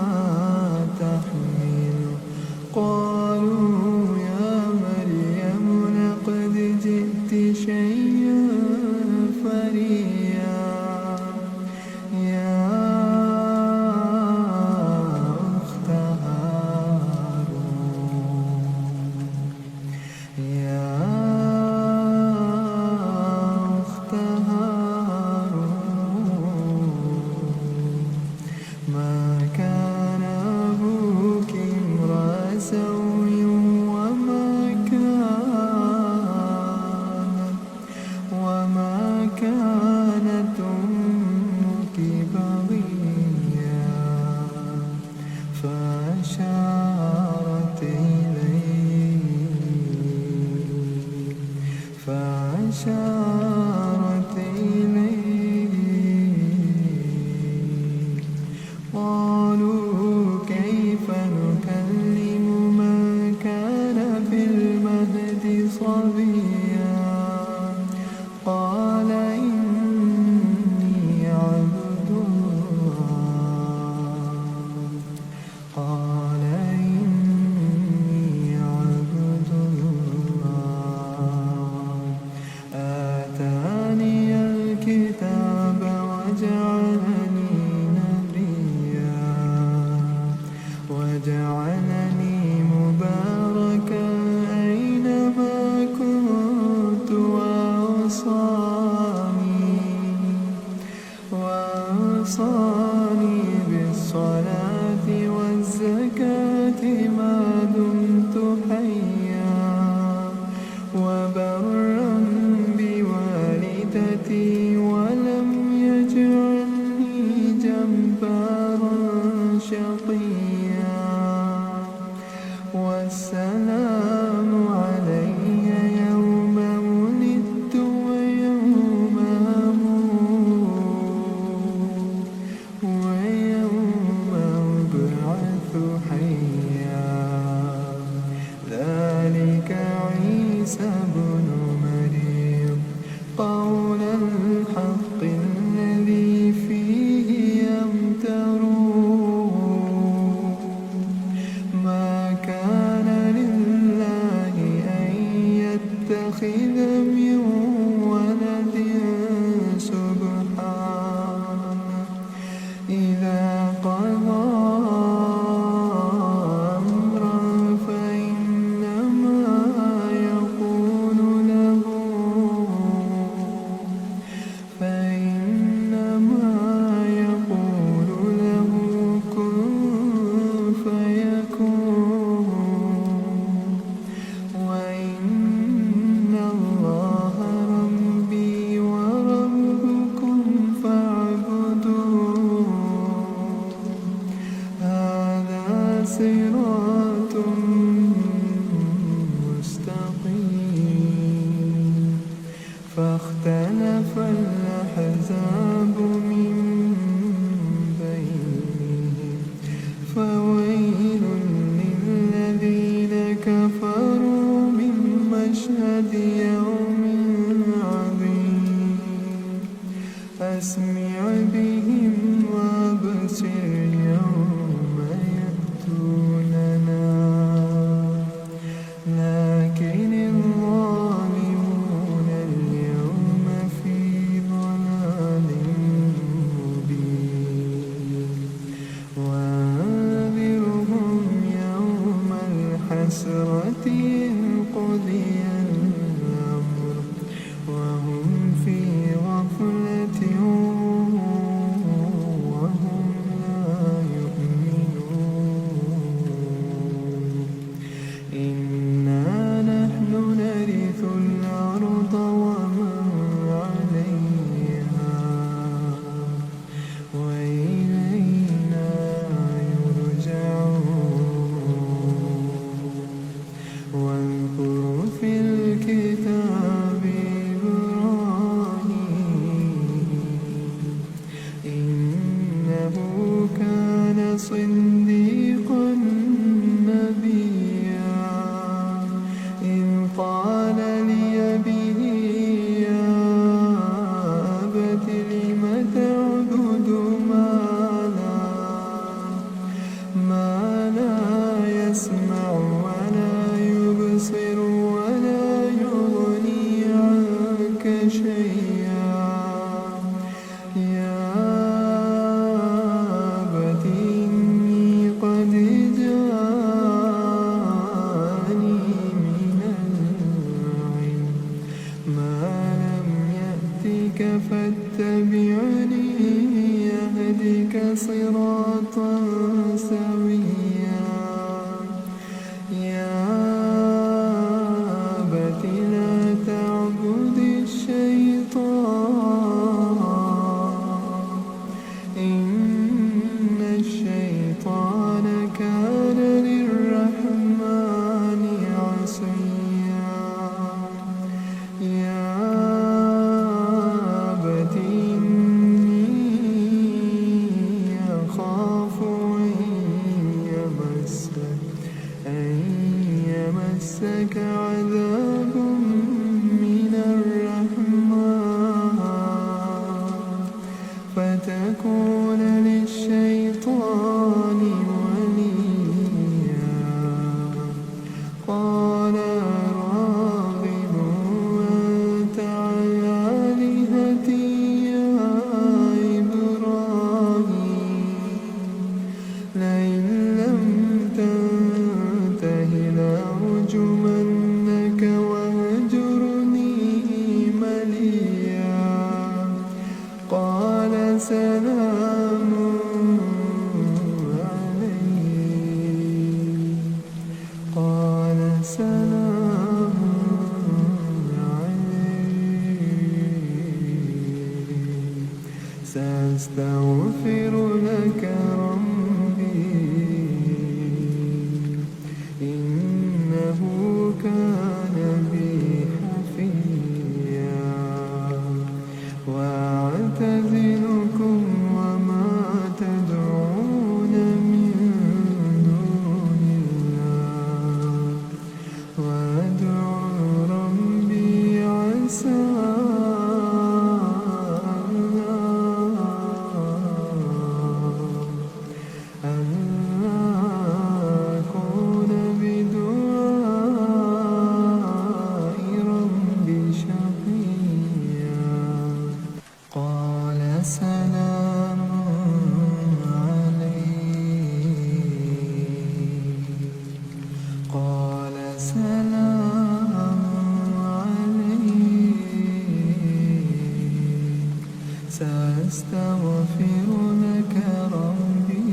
A: تحمل قالوا يا مريم لقد جئت شيئا فريا يا أخت هارون أشارت إليه قالوا كيف نكلم من كان في المهد صبيا قال إني عبد الله قال إني عبد الله آتاني الكتاب وجعلني نبيا وجعلني مباركا أينما كنت وأوصاني بالصلاة والزكاة ما دمت حيا وبرا بوالدتي ولم يجعلني جبارا شقيا والسلام علي يوم ولدت ويوم أموت ويوم أبعث حيا ذلك عيسى بن مريم قول الحق الذي فيه يمترون ما كان لله أن يتخذ من ولد سبحانه إذا قضى أمرا فإنما يقول له كن فيكون وإن الله ربي وربكم فاعبدوه هذا صراط مستقيم فاختلف الأحزاب من بينهم فويل للذين كفروا من مشهد يوم عظيم أسمع بهم وأبصر يوم يأتوننا لكن الظالمون اليوم في ضلال مبين وأنذرهم يوم الحسرة إذ قضي الأمر وهم في غفلة سأستغفر لك ربي إنه كان بي حفيا وأعتزلكم وما تدعون من دون الله وأدعو ربي عسى سلام عليك قال سلام عليك سأستغفر لك ربي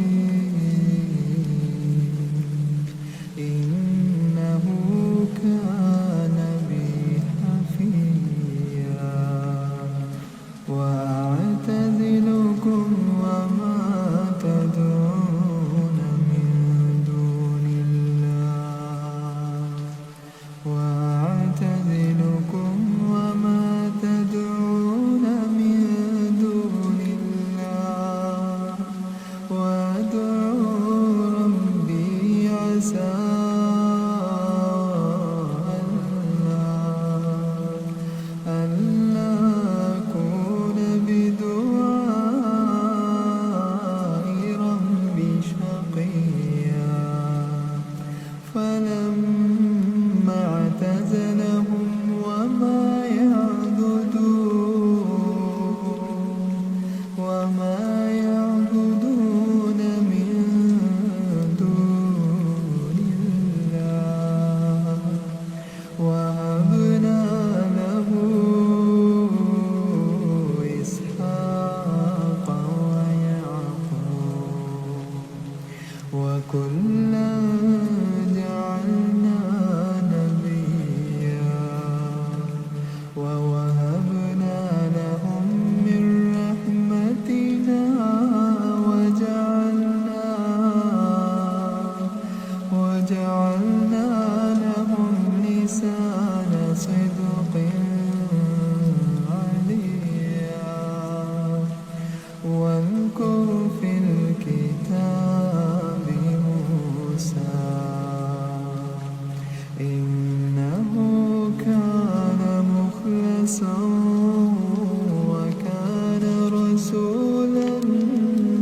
A: إنه كان بي حفيا وأعتزلكم وما تدعون من دون الله وأعتزلكم وما تدعون من دون الله وأدعو ربي عسى فلما اعتزلهم وما يعبدون من دون الله وهبنا له إسحاق ويعقوب وكلا جعلنا نبيا ووهبنا لهم من رحمتنا وجعلنا لهم لسان صدق عليا واذكر في الكتاب موسى إنه كان مخلصا وكان رسولا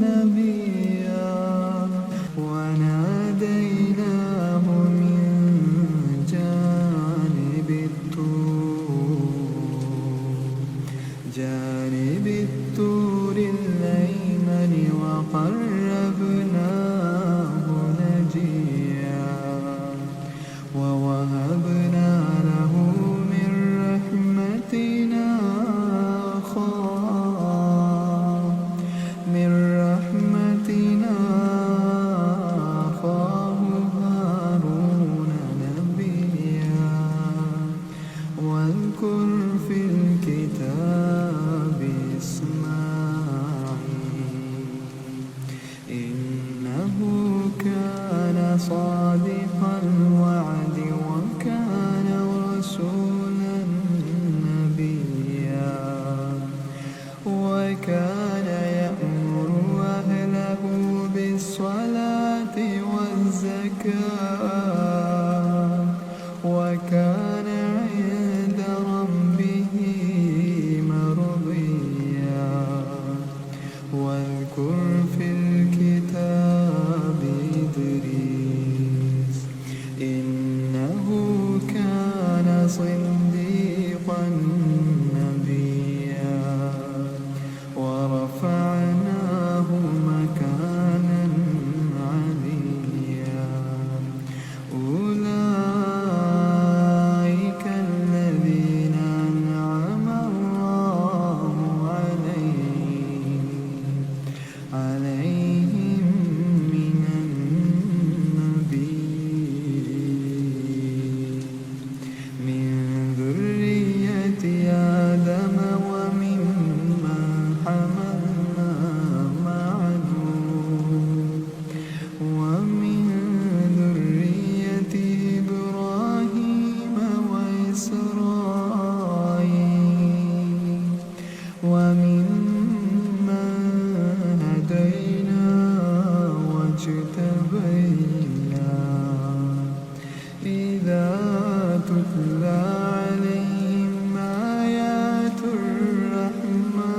A: نبيا وناديناه من جانب الطور الأيمن وقربناه نجيا ووهبنا له من رحمتنا أخاه هارون نبيا واذكر في الكتاب إسماعيل إنه كان صادق الوعد وكان رسولا نبيا وكان يأمر أهله بالصلاة والزكاة وكان عند ربه والسرائر وممن هدينا واجتبينا إذا تتلى عليهم آيات الرحمن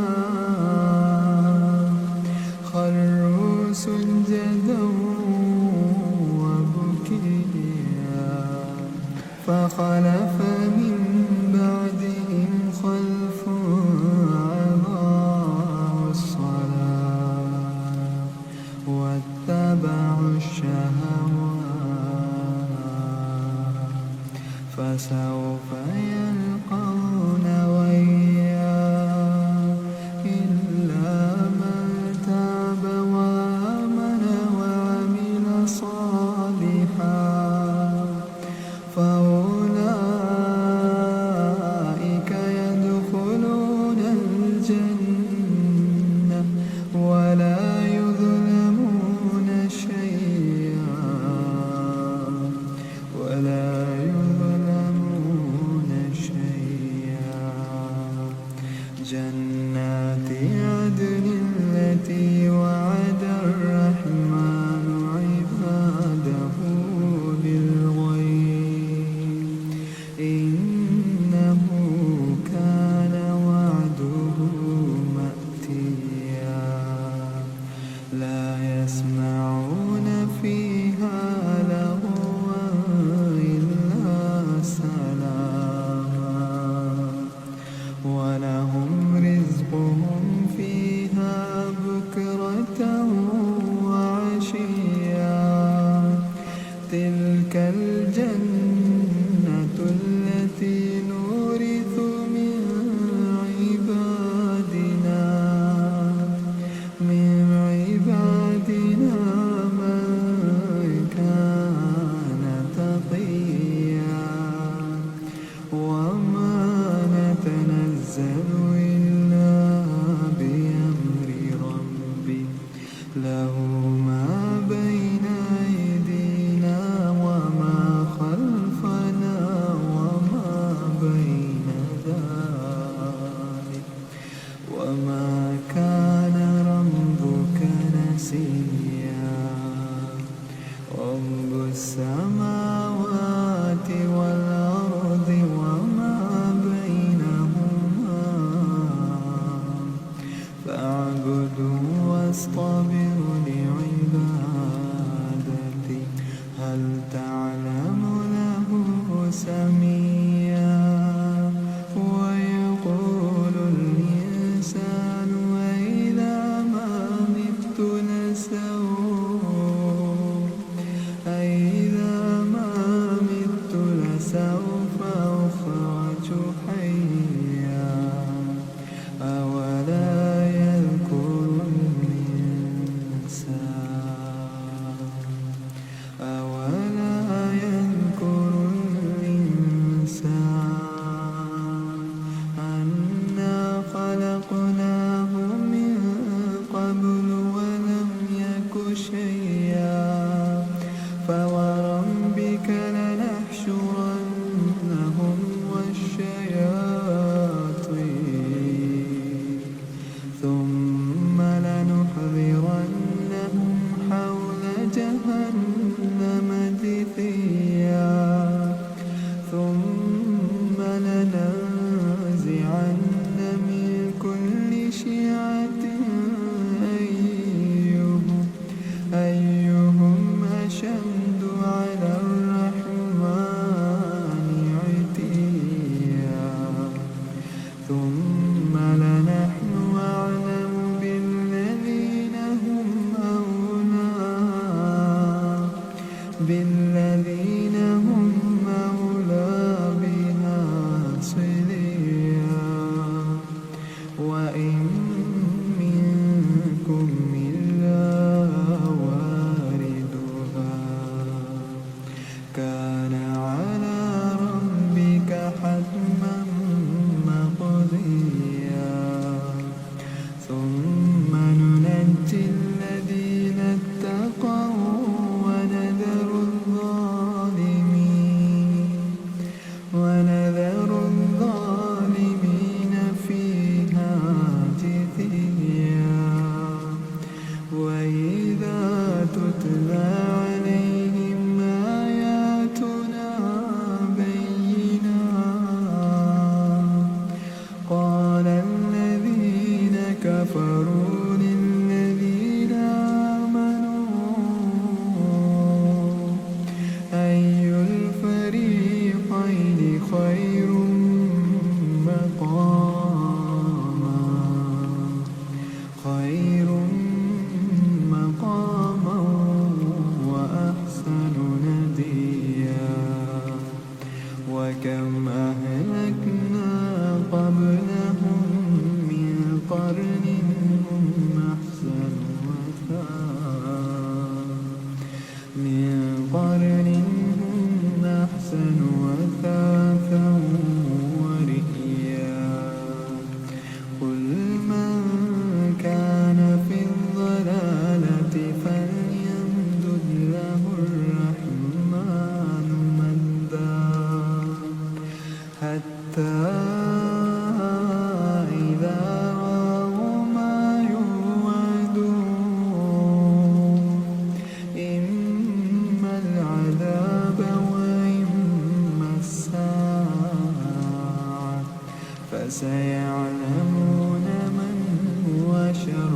A: خروا سجدا وبكيا فخلف من حتى إذا رأوا ما يوعدون إما العذاب وإما الساعة فسيعلمون من هو شر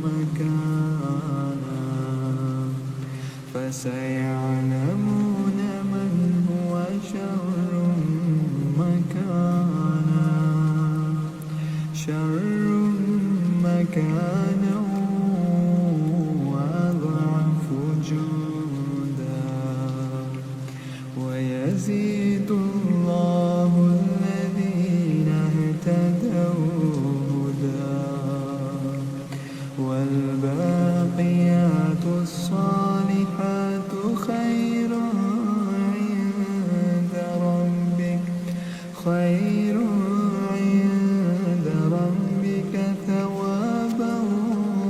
A: مكانا فسيعلمون من هو شر مكانا وأضعف جندا ويزيد الله الذين اهتدوا هدى والباقيات الصالحات خير عند ربك ثوابا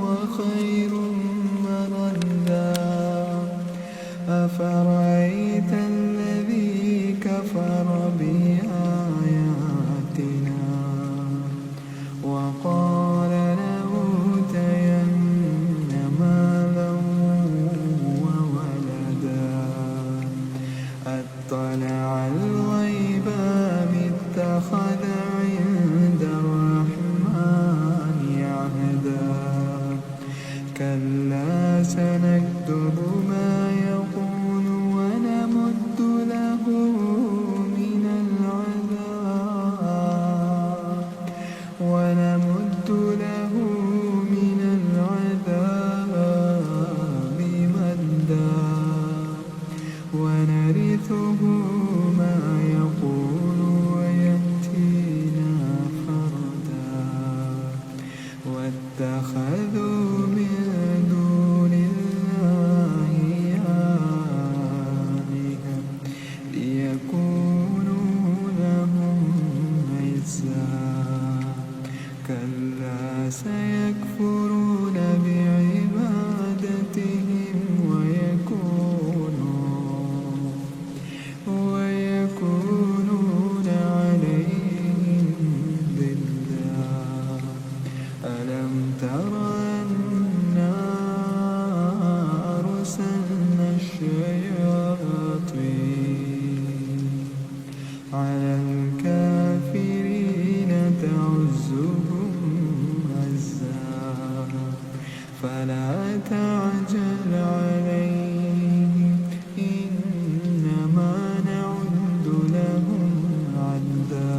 A: وخير مردا أفرأيت الذي كفر بآياتنا وقال لأوتين مالا وولدا أطلع الغيب أم اتخذ عند الرحمن عهدا كلا سنكتب ما يقول ونمد له من العذاب مدا ونرثه ما يقول ويأتينا فردا واتخذوا من دون الله آلهة ليكونوا لهم عزا كلا سيكفرون بعبادتهم ويكونون عليهم ضدا ألم تر أنا أرسلنا الشياطين على الكافرين تعزهم عزا فلا تعجل عليهم إنما نعد لهم عدا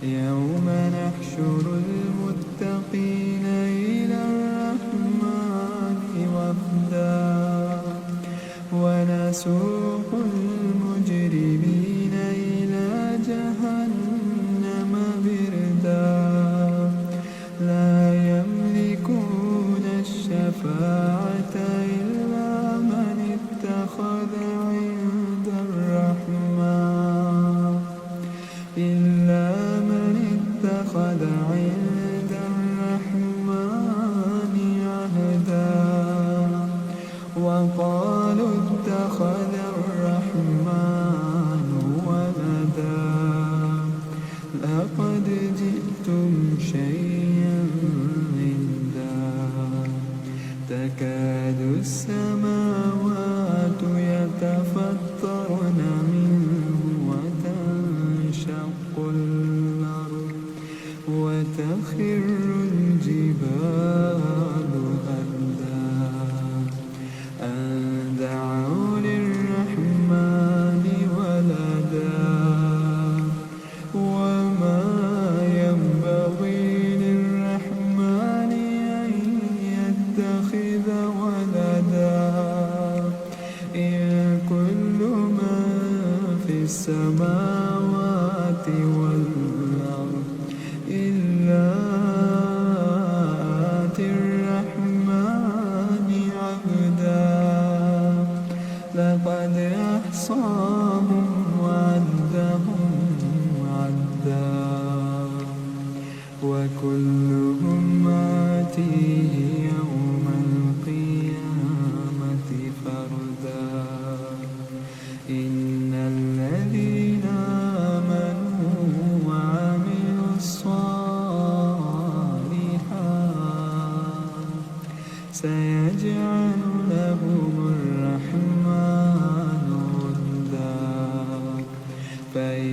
A: يوم نحشر المتقين إلى الرحمن وفدا ونسوق المجرمين إلى جهنم بردا لا يملكون الشفاعة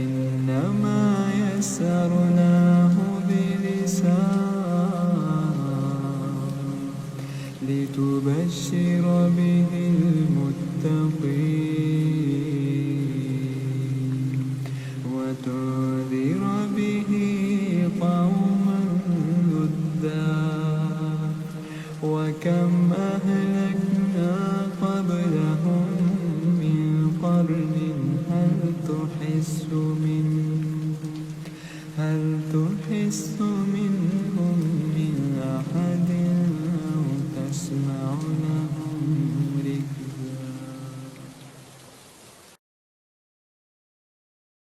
A: فإنما يسرناه بلسان لتبشر به المتقين وتنذر به قوما لدا وكم أهلكنا قبلهم من قرن هل تحس من